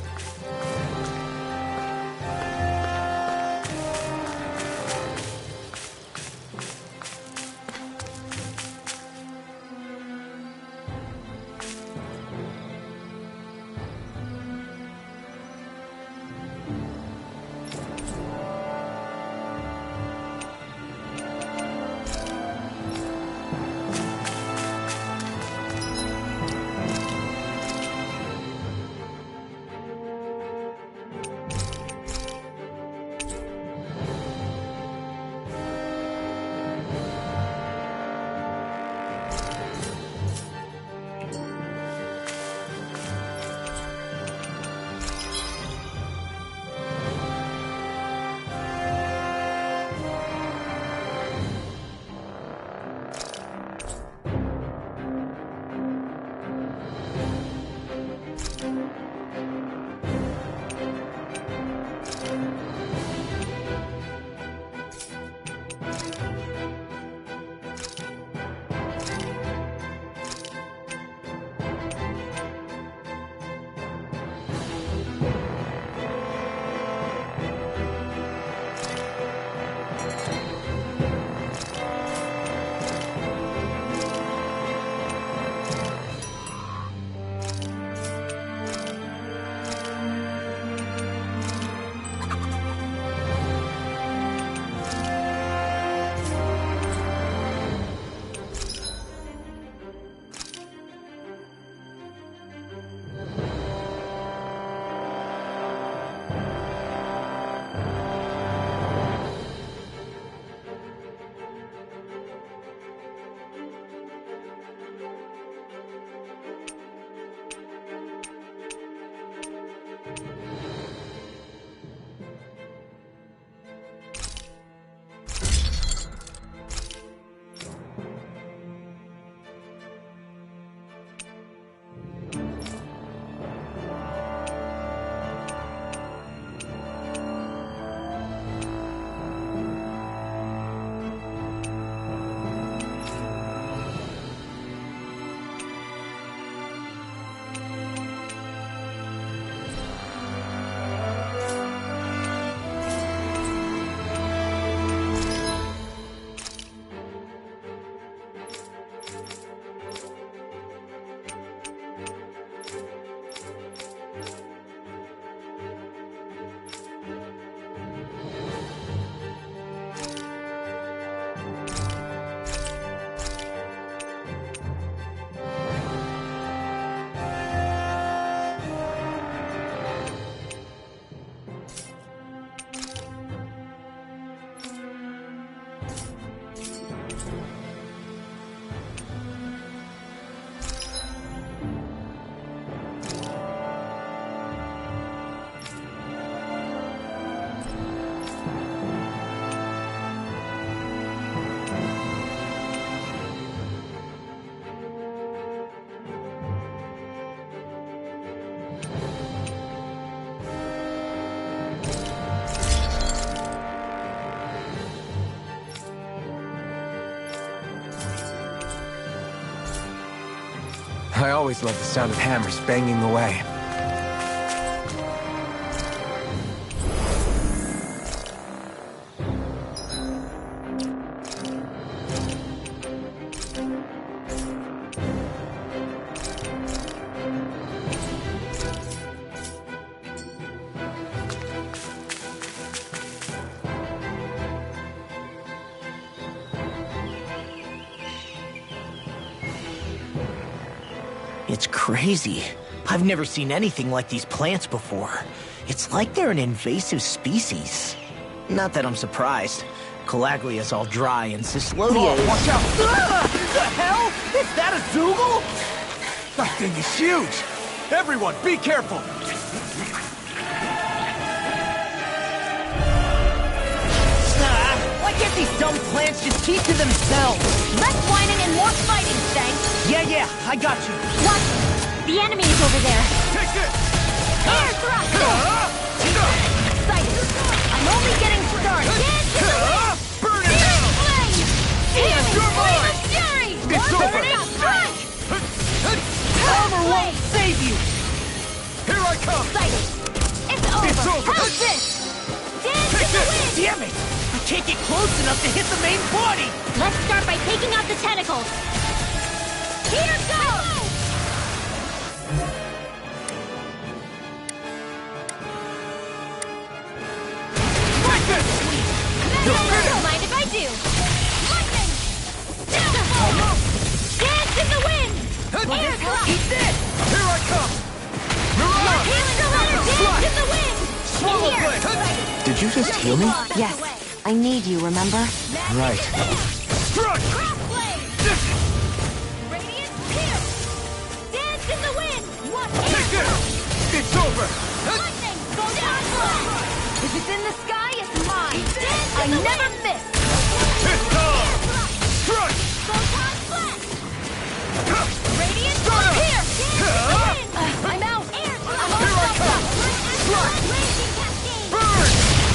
B: I always loved the sound of hammers banging away.
C: It's crazy. I've never seen anything like these plants before. It's like they're an invasive species. Not that I'm surprised. Calaglia's all dry and Cyslodia is...
H: Watch out!
C: The hell? Is that a Zoogle?
H: That thing is huge! Everyone, be careful!
C: Why can't these dumb plants just keep to themselves?
J: Less whining and more fighting, thanks.
C: Yeah, I got you.
J: What? The enemy is over there.
H: Take this!
J: Air thrust! Excited. I'm only getting started.
H: Burn it down!
J: Here's
H: your
J: flame
H: mind!
J: of fury!
H: It's over!
J: Burning strike!
C: Armor won't save you!
H: Here I come!
J: Excited. It's over.
H: It's over.
J: How's this? Dance
H: Take
J: in the
H: this!
J: wind!
C: Damn it! I can't get close enough to hit the main body!
J: Let's start by taking out the tentacles. Here goes!
H: Take this!
J: Don't mind if I do. Lightning! Downfall! Dance in the wind! Air thrust!
C: Eat this!
H: Here I come! Mirage!
J: Healing the runner! Dance in the wind!
H: Swallow
J: In here!
H: blade!
B: Did you just heal me?
F: Yes, I need you, remember?
B: Right.
H: Strike!
J: Crossblade! Radiant pierce! Dance in the wind! What?
H: Take this! It's over!
J: Lightning! Go down flat! If it's in the sky, it's mine! Dance I never miss!
H: It's on! Strike!
J: Photon flat! Radiant
H: Stardust!
J: pierce! I'm out! I'm all
H: Here I
J: stopped
H: come!
J: up!
H: Strike!
J: Raging cascade!
H: Burn!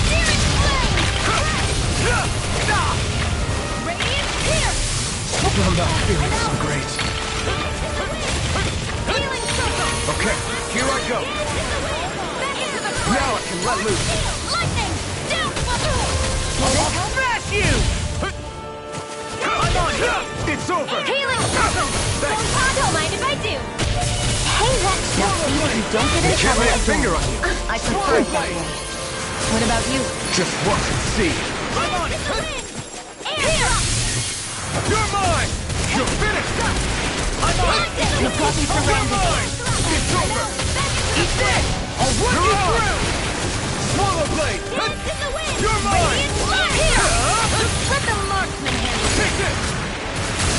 J: Searing flame!
H: Ah!
J: Radiant pierce!
B: I'm not feeling so great.
J: Healing circle!
H: Okay, here I go!
J: Back into the fray!
H: Now I can let loose!
J: Lightning! Downfall!
C: I'll smash you!
H: I'm on you! It's over!
J: Healing circle! Don't mind if I do! Hey, let's
F: Now see that you don't get in
H: Can't
F: trouble
H: lay a
F: again.
H: finger on you!
F: I prefer it that way. What about you?
H: Just watch and see!
J: I'm on it! Air!
H: You're mine! You're finished!
J: I'm on it!
F: You've got me
H: You're
F: surrounded.
H: mine! It's over!
C: Eat this! I'll work you through!
H: Swallow blade!
J: Dance in the wind!
H: You're mine!
J: Radiant flash! Let the marksman handle it!
H: Take this!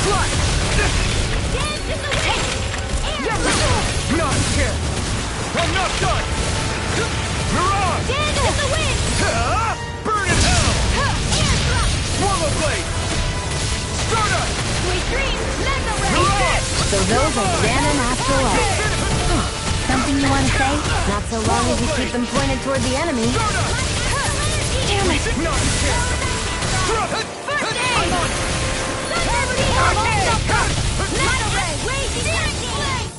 H: Slide!
J: Dance in the wind! Air!
H: Not scared! I'm not done! Mirage!
J: Dance in the wind!
H: Burn in hell!
J: Air thrust!
H: Swallow blade! Stardust!
J: Sweet dreams! Mega ray!
H: Mirage!
F: So those are Ganon after all.
D: Something you want to say?
F: Not so long as you keep them pointed toward the enemy.
J: Damn it!
H: Not scared!
J: First aid! Gravity almost up! Mega ray! Raging cascade!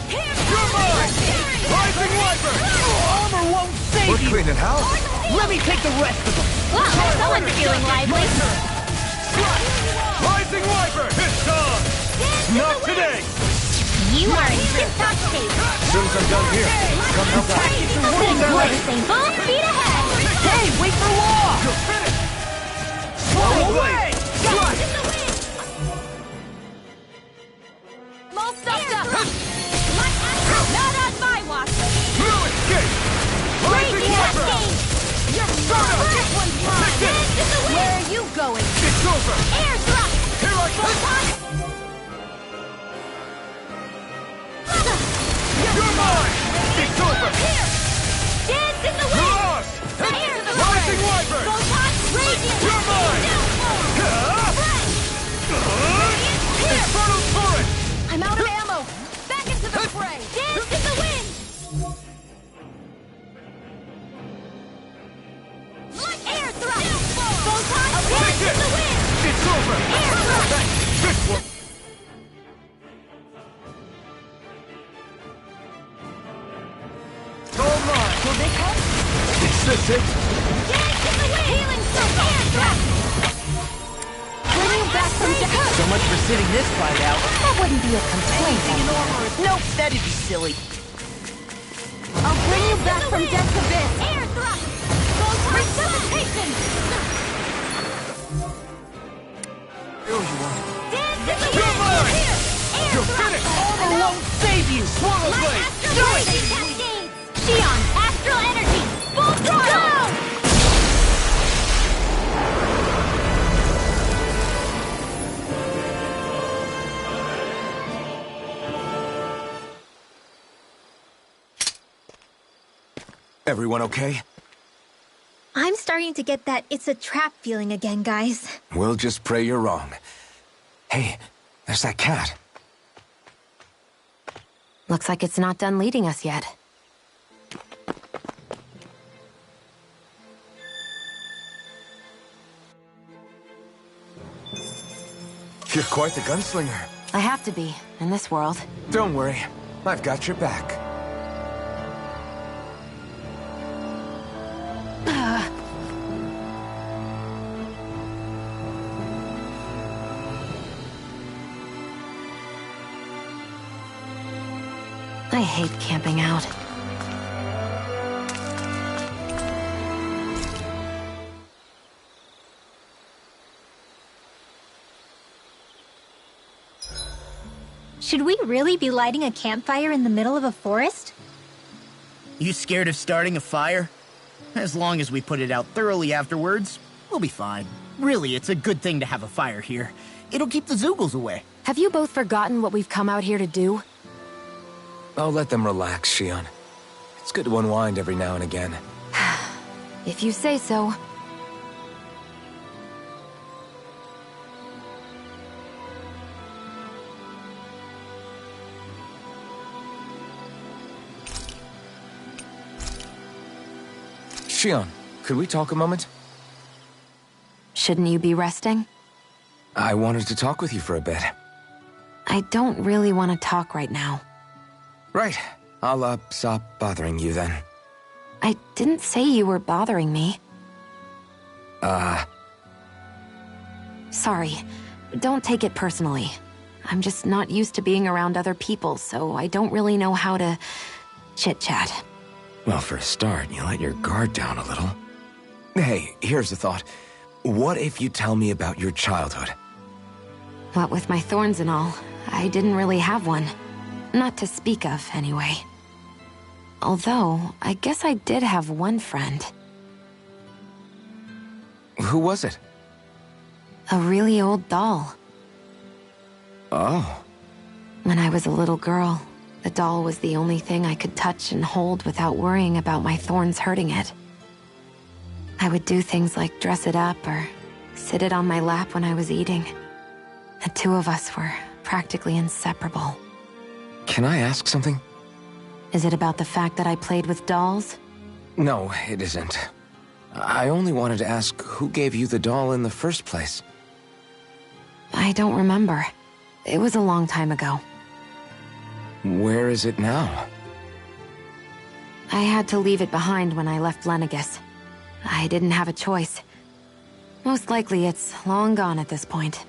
H: You're mine! Rising Wiper!
C: Armor won't save
B: We're
C: you!
B: cleaning house.
C: Let me take the rest of them!
J: Wow, someone's feeling lively!
H: Rising Wiper! It's on! Not today!
J: You are in tip-top shape!
B: As soon as I'm done here, come help out.
J: Good racing! Full speed ahead!
C: Hey, wait for law!
H: You're finished!
C: Swallow blade!
H: Strike!
J: All stopped up! Not on my watch!
H: No escape! Rising
J: Raging
H: Wiper!
J: cascade!
H: Yes, Stardust!
J: This one's mine! Dance in the wind! Where are you going?
H: It's over!
J: Air thrust!
H: Here I come! You're mine! It's over!
J: Dance in the wind!
H: Mirage!
J: Air to the
H: Rising
J: fray!
H: Wiper!
J: Photon radiant!
H: You're mine!
J: Downfall! Fray! Radiant pierce!
H: Infernal Torrent!
J: I'm out of ammo! Back into the fray! Dance in the wind! Light air thrust! Photon
H: Take
J: dance in
H: this!
J: the wind!
H: It's over!
J: Air thrust!
H: Thanks! This one! this it?
J: Dance in the wind! Healing circle! Air thrust! Bring you back from death!
C: So much for sitting this fight out.
F: That wouldn't be a complaint.
C: Nope, that'd be silly.
J: I'll bring you back from death's abyss! Air thrust! Resuscitation! Dance in the wind! Here! Air
H: You're
J: thrust!
H: finished!
C: Armor won't save you!
H: Swallow
J: My
H: blade!
J: astral energy cascades! Shion, astral energy! Full throttle!
B: Everyone okay?
D: I'm starting to get that it's a trap feeling again, guys.
B: We'll just pray you're wrong. Hey, there's that cat.
F: Looks like it's not done leading us yet.
B: You're quite the gunslinger.
F: I have to be, in this world.
B: Don't worry, I've got your back.
F: I hate camping out.
D: Should we really be lighting a campfire in the middle of a forest?
C: You scared of starting a fire? As long as we put it out thoroughly afterwards, we'll be fine. Really, it's a good thing to have a fire here. It'll keep the Zoogles away.
F: Have you both forgotten what we've come out here to do?
B: I'll let them relax, Shion. It's good to unwind every now and again.
F: If you say so.
B: Shion, could we talk a moment?
F: Shouldn't you be resting?
B: I wanted to talk with you for a bit.
F: I don't really want to talk right now.
B: Right. I'll, stop bothering you then.
F: I didn't say you were bothering me. Sorry. Don't take it personally. I'm just not used to being around other people, so I don't really know how to chit-chat.
B: Well, for a start, you let your guard down a little. Hey, here's a thought. What if you tell me about your childhood?
F: What with my thorns and all, I didn't really have one. Not to speak of, anyway. Although, I guess I did have one friend.
B: Who was it?
F: A really old doll.
B: Oh.
F: When I was a little girl, the doll was the only thing I could touch and hold without worrying about my thorns hurting it. I would do things like dress it up or sit it on my lap when I was eating. The two of us were practically inseparable.
B: Can I ask something?
F: Is it about the fact that I played with dolls?
B: No, it isn't. I only wanted to ask who gave you the doll in the first place.
F: I don't remember. It was a long time ago.
B: Where is it now?
F: I had to leave it behind when I left Lenegus. I didn't have a choice. Most likely it's long gone at this point.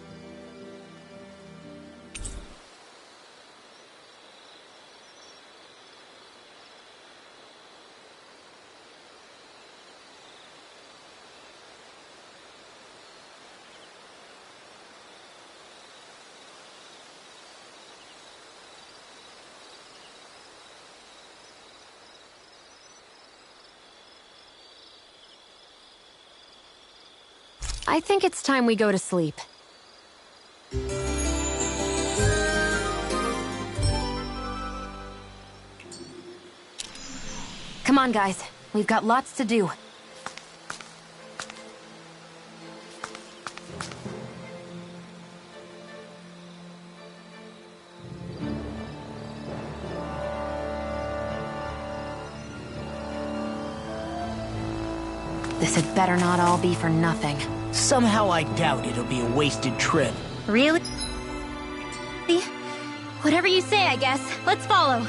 F: I think it's time we go to sleep. Come on, guys. We've got lots to do. This had better not all be for nothing.
C: Somehow I doubt it'll be a wasted trip.
D: Really? Whatever you say, I guess. Let's follow.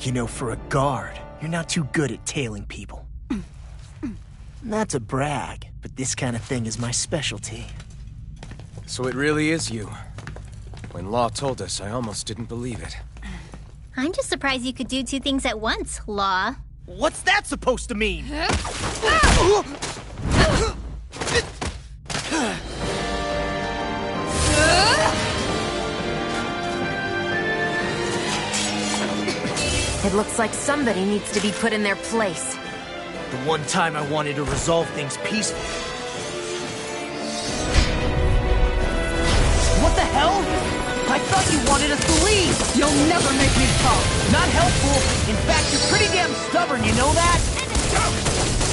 C: You know, for a guard, you're not too good at tailing people. Not to brag, but this kind of thing is my specialty.
B: So it really is you. When Law told us, I almost didn't believe it.
D: I'm just surprised you could do two things at once, Law.
C: What's that supposed to mean?
F: It looks like somebody needs to be put in their place.
C: The one time I wanted to resolve things peacefully. What the hell? I thought you wanted us to leave!
E: You'll never make me talk!
C: Not helpful. In fact, you're pretty damn stubborn, you know that?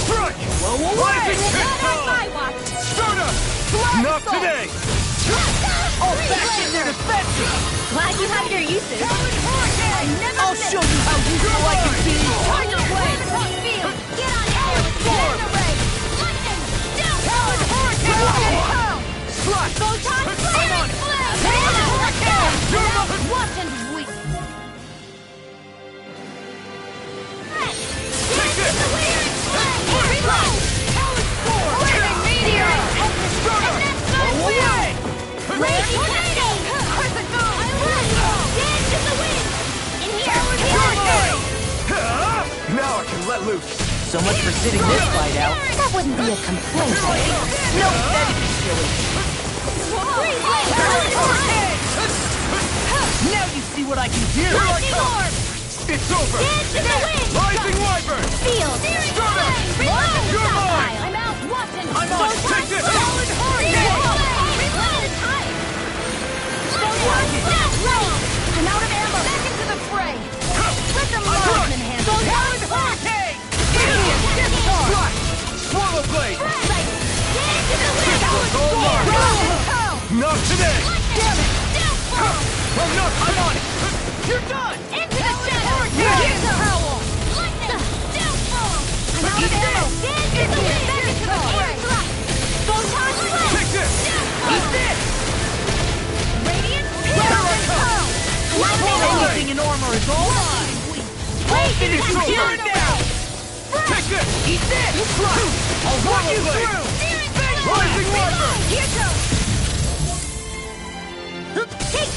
H: Strike!
C: Whoa, away!
J: Not on my watch!
H: Start up! Not today!
C: All back in their defenses!
D: Glad you have your uses.
C: I'll show you how useful I can be!
J: On your way! Field! Get on air! Get the ray! Lightning! Down! Powered hurricane!
C: Slot!
J: Photon flame! Watch and weep! Take this! Reload! Powered core! Flaming meteor! And that's not away! Raging cascade! Where's it go? I love you! Dance in the wind! In here! Hurricane!
H: Now I can let loose.
C: So much for sitting this fight out.
F: That wouldn't be a complaint.
C: No, that'd be silly. Now you see what I can do!
J: Lightning orb!
H: It's over.
J: Dance in the wind!
H: Rising Wyvern.
J: Field!
H: Start up.
J: Reload!
H: You're mine.
J: I'm out! Watch and
H: I'm on. Take this.
J: Solid hurricane! Reload! Time! I'm out of ammo! Back into the fray! Let the marksman handle it! Solid hurricane!
H: Swallow blade.
J: Dance in the wind!
H: Not today.
J: Damn it!
H: I'm on it.
C: You're done!
J: Into the shadow! Here's the howl! Lightning! Downfall! I'm out of ammo! Dance in the wind! Back into the fray! Photon flame!
H: Take this.
C: Eat this!
J: Radiant! Power!
C: Anything in armor is all mine!
J: Wait!
C: Finish
J: It's
C: strong
J: down the
C: now!
H: Take this.
C: Eat this! I'll run you through!
H: Rising Wyvern.
J: Here goes!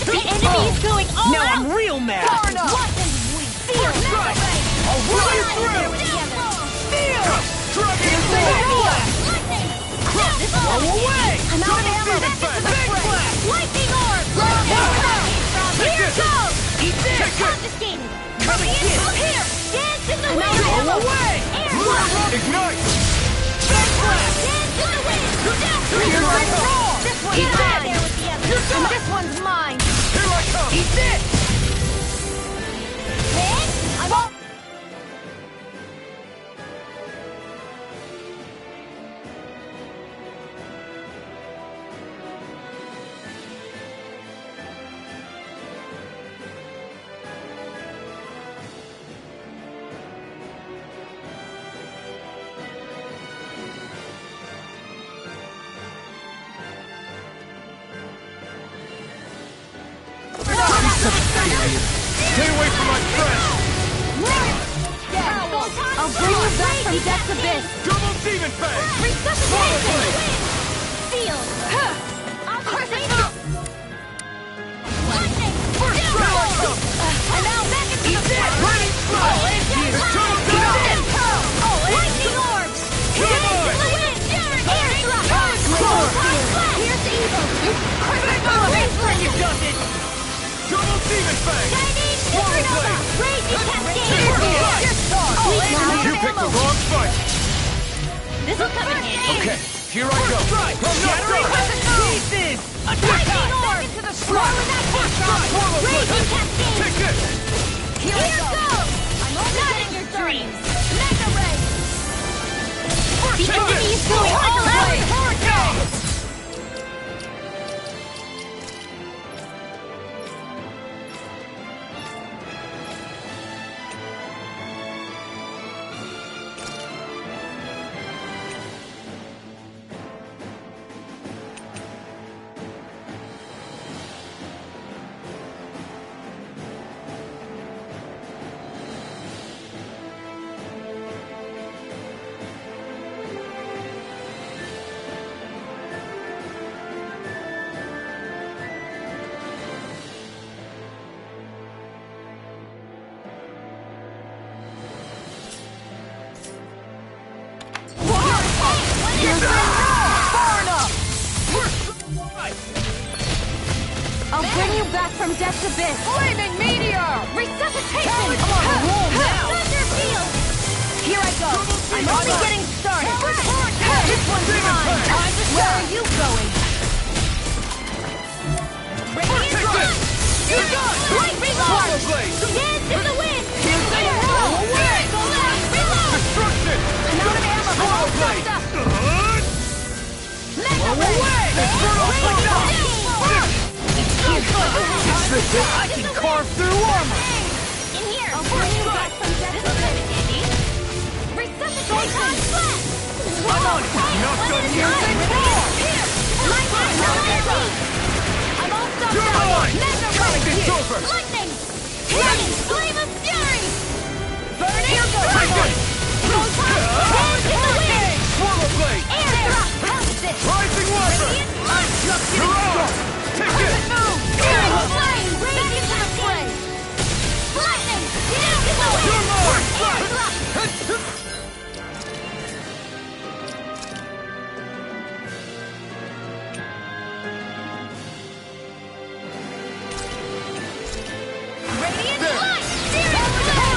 J: The enemy is going all
C: Now
J: out!
C: I'm real mad!
J: Watch and weep! Feel!
C: I'll run you through! Feel!
J: Lightning!
C: Go away!
J: I'm out of ammo! Back into the fray! Lightning orb! Here goes!
C: Eat this!
J: Confiscated!
C: Come and get it!
J: Here! Dance in the wind!
C: Go away!
J: Air blast!
H: Ignite.
J: Dance in the wind!
C: Here's my roar!
J: This one's
C: Eat
J: mine!
C: this!
J: There with the others!
C: You're done!
J: And this one's mine!
H: Here I come.
C: Eat this!
J: Hit! I'm up!
H: Stay away from my friend.
J: I'll bring you back from death's abyss!
H: Double demon fang.
J: Resuscitation! Field! Observation! Lightning! And now back into the fray! Lightning orb! Dance in the wind! Air drop! Here's the evil!
C: You got it!
H: Double demon fang.
J: Chinese supernova! Raging cascade!
H: You picked the wrong fight.
J: This'll come in handy!
H: Okay, here I go. I'm not done.
C: Pieces!
J: Lightning orb! Slow in that catastrophe! Raging cascade!
H: Take this.
J: Here goes! I'm not in your dreams! Mega ray! The enemy is going all out! Hurricane! I'll bring you back from death's abyss! Flaming meteor! Resuscitation!
A: Come on, roll now!
J: Thunder field! Here I go! I'm only getting started! This one's mine! Time to Where are you going? Radiant Strike! You're done! Lightning Launch! Dance in the wind! Here's the roll! Reload!
A: Destruction!
J: I'm out of ammo! I'm all stuffed up! Mega Ray!
A: I can carve through armor!
J: In here! I'll bring you back from death. This is handy. Resuscitation flat!
A: I'm on it! Not done here!
J: Here! Lightning! I'm all stuffed
A: You're
J: up!
A: mine!
J: Mega
A: Count
J: Ray!
A: this over!
J: Lightning! Lightning! Flame of Fury! Burning!
A: Take it!
J: Dance in the wind!
A: Swallow blade!
J: Air drop! How's this?
A: Rising water!
J: Radiant light!
A: You're on! Take it!
J: Move! Fury flame! Radiant flame! Lightning! Dance in the wind!
A: You're mine!
J: Air drop! Radiant light! Fury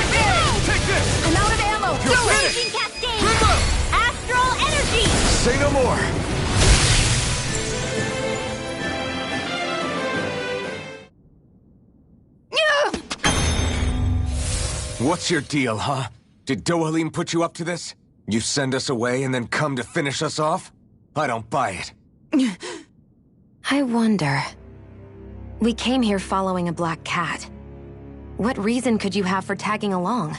J: flame!
A: Take this!
J: I'm out of ammo!
A: You're
J: Raging
A: finished!
J: cascade!
A: Remote!
J: Astral energy!
B: Say no more! What's your deal, huh? Did Dohalim put you up to this? You send us away and then come to finish us off? I don't buy it.
F: I wonder. We came here following a black cat. What reason could you have for tagging along?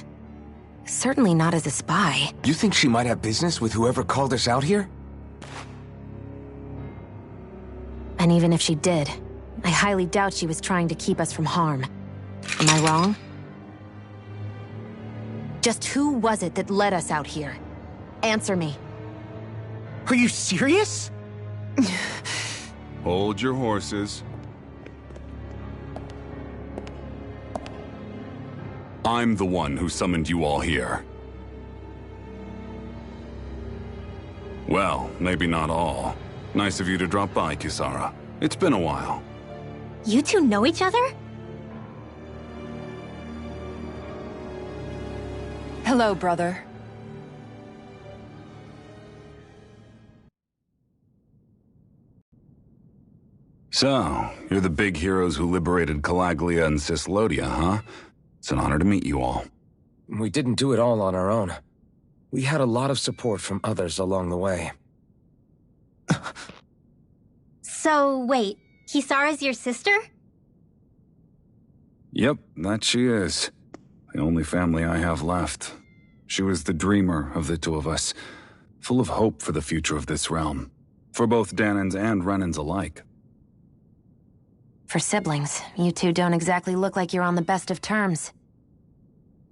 F: Certainly not as a spy.
B: You think she might have business with whoever called us out here?
F: And even if she did, I highly doubt she was trying to keep us from harm. Am I wrong? Just who was it that led us out here? Answer me.
C: Are you serious?
K: Hold your horses. I'm the one who summoned you all here. Well, maybe not all. Nice of you to drop by, Kisara. It's been a while.
D: You two know each other?
E: Hello, brother.
K: So, you're the big heroes who liberated Calaglia and Cislodia, huh? It's an honor to meet you all.
B: We didn't do it all on our own. We had a lot of support from others along the way.
D: So, wait. Kisara's your sister?
K: Yep, that she is. The only family I have left. She was the dreamer of the two of us, full of hope for the future of this realm, for both Danans and Renans alike.
F: For siblings, you two don't exactly look like you're on the best of terms.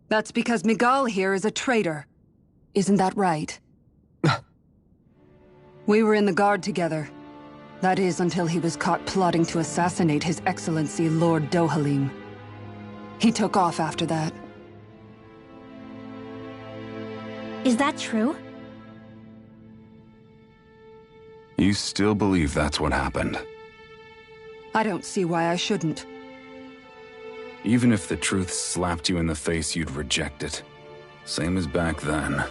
E: That's because Miguel here is a traitor. Isn't that right? We were in the Guard together. That is, until he was caught plotting to assassinate His Excellency Lord Dohalim. He took off after that.
D: Is that true?
K: You still believe that's what happened?
E: I don't see why I shouldn't.
K: Even if the truth slapped you in the face, you'd reject it. Same as back then.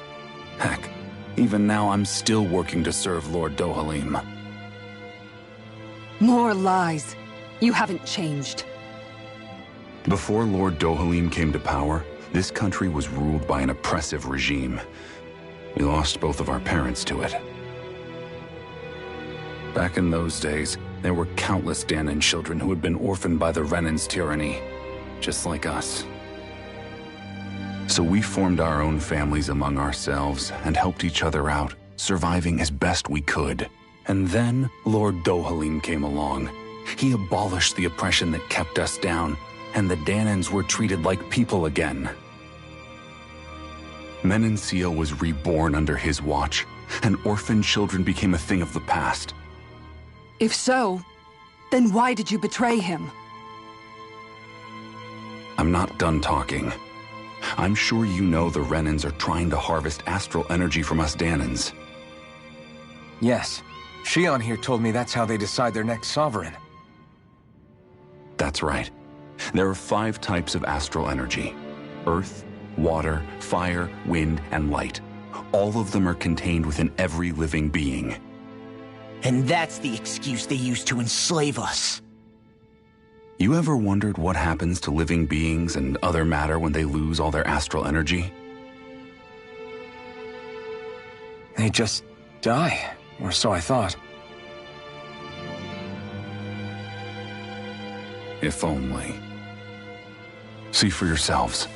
K: Heck, even now I'm still working to serve Lord Dohalim.
E: More lies. You haven't changed.
K: Before Lord Dohalim came to power, this country was ruled by an oppressive regime. We lost both of our parents to it. Back in those days, there were countless Danan children who had been orphaned by the Renan's tyranny, just like us. So we formed our own families among ourselves and helped each other out, surviving as best we could. And then Lord Dohalim came along. He abolished the oppression that kept us down, and the Danans were treated like people again. Menencia was reborn under his watch, and orphaned children became a thing of the past.
E: If so, then why did you betray him?
K: I'm not done talking. I'm sure you know the Renans are trying to harvest astral energy from us Danans.
B: Yes. Shion here told me that's how they decide their next sovereign.
K: That's right. There are 5 types of astral energy: earth, water, fire, wind, and light. All of them are contained within every living being.
C: And that's the excuse they use to enslave us.
K: You ever wondered what happens to living beings and other matter when they lose all their astral energy?
B: They just die, or so I thought.
K: If only. See for yourselves.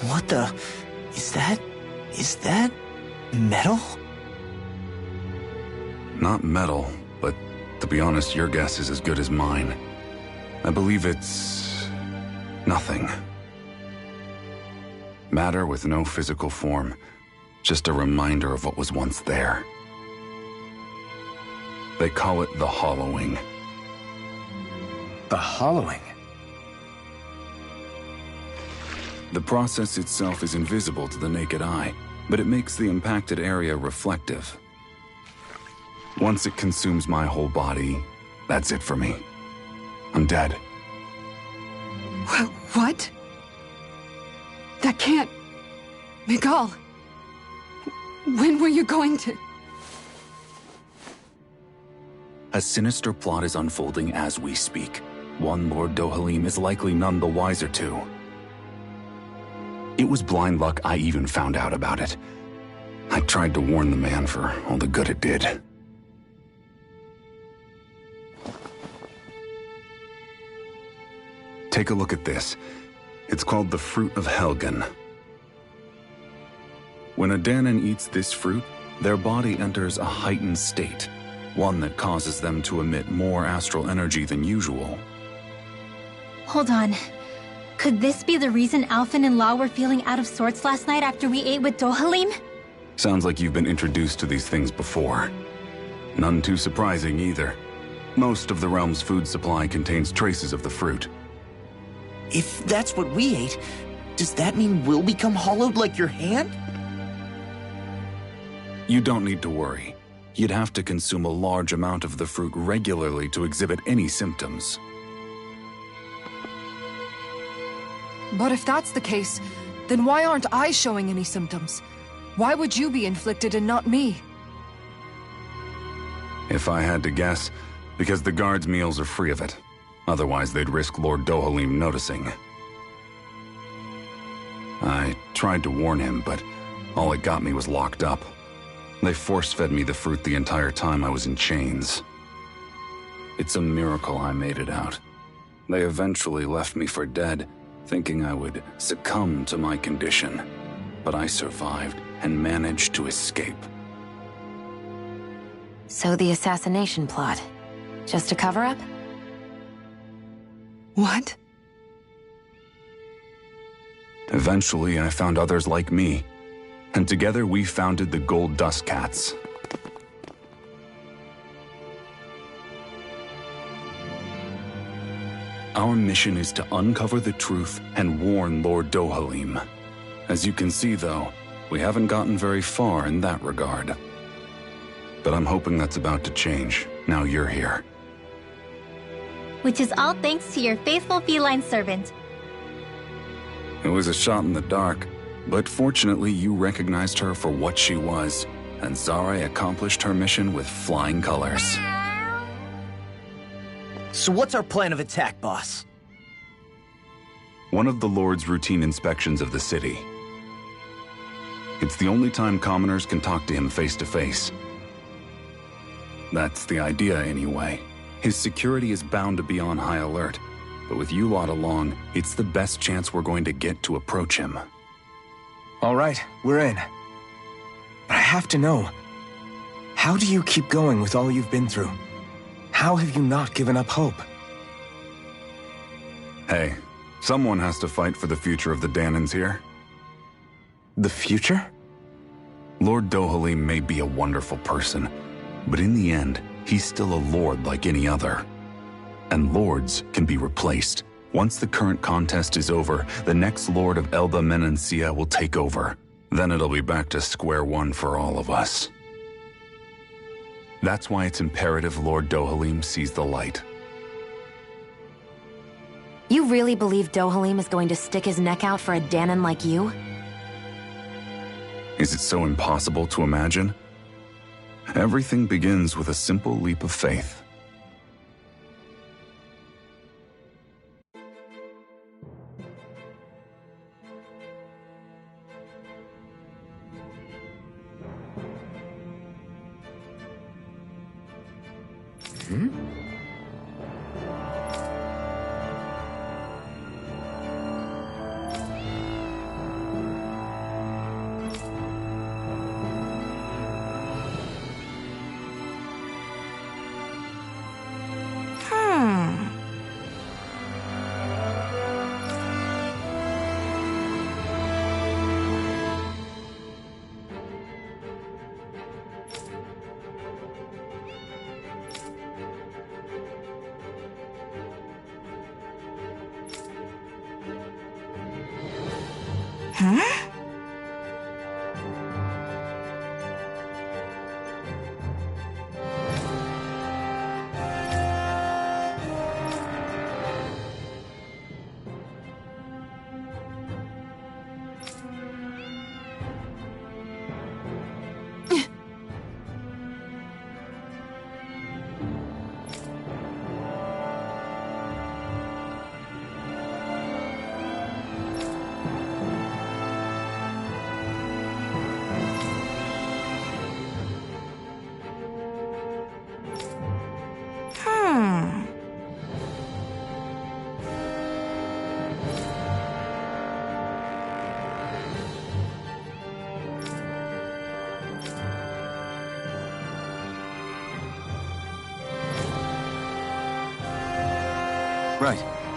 C: What the... Is that metal?
K: Not metal, but to be honest, your guess is as good as mine. I believe it's... nothing. Matter with no physical form. Just a reminder of what was once there. They call it the hollowing.
B: The hollowing?
K: The process itself is invisible to the naked eye, but it makes the impacted area reflective. Once it consumes my whole body, that's it for me. I'm dead.
E: What? That can't... Miguel, when were you going to...
K: A sinister plot is unfolding as we speak. One Lord Dohalim is likely none the wiser to. It was blind luck I even found out about it. I tried to warn the man for all the good it did. Take a look at this. It's called the Fruit of Helgen. When a Danon eats this fruit, their body enters a heightened state, one that causes them to emit more astral energy than usual.
D: Hold on. Could this be the reason Alphen and Law were feeling out of sorts last night after we ate with Dohalim?
K: Sounds like you've been introduced to these things before. None too surprising either. Most of the realm's food supply contains traces of the fruit.
C: If that's what we ate, does that mean we'll become hollowed like your hand?
K: You don't need to worry. You'd have to consume a large amount of the fruit regularly to exhibit any symptoms.
E: But if that's the case, then why aren't I showing any symptoms? Why would you be inflicted and not me?
K: If I had to guess, because the guards' meals are free of it. Otherwise, they'd risk Lord Dohalim noticing. I tried to warn him, but all it got me was locked up. They force-fed me the fruit the entire time I was in chains. It's a miracle I made it out. They eventually left me for dead, thinking I would succumb to my condition. But I survived and managed to escape.
F: So the assassination plot, just a cover-up?
E: What?
K: Eventually, I found others like me, and together we founded the Gold Dust Cats. Our mission is to uncover the truth and warn Lord Dohalim. As you can see, though, we haven't gotten very far in that regard. But I'm hoping that's about to change, now you're here.
D: Which is all thanks to your faithful feline servant.
K: It was a shot in the dark, but fortunately you recognized her for what she was, and Zare accomplished her mission with flying colors.
C: So what's our plan of attack, boss?
K: One of the Lord's routine inspections of the city. It's the only time commoners can talk to him face to face. That's the idea, anyway. His security is bound to be on high alert, but with you lot along, it's the best chance we're going to get to approach him.
B: All right, we're in. But I have to know, how do you keep going with all you've been through? How have you not given up hope?
K: Hey, someone has to fight for the future of the Danons here.
B: The future?
K: Lord Dohalim may be a wonderful person, but in the end, he's still a lord like any other. And lords can be replaced. Once the current contest is over, the next lord of Elba Menancia will take over. Then it'll be back to square one for all of us. That's why it's imperative Lord Dohalim sees the light.
F: You really believe Dohalim is going to stick his neck out for a Danon like you?
K: Is it so impossible to imagine? Everything begins with a simple leap of faith.
B: Right.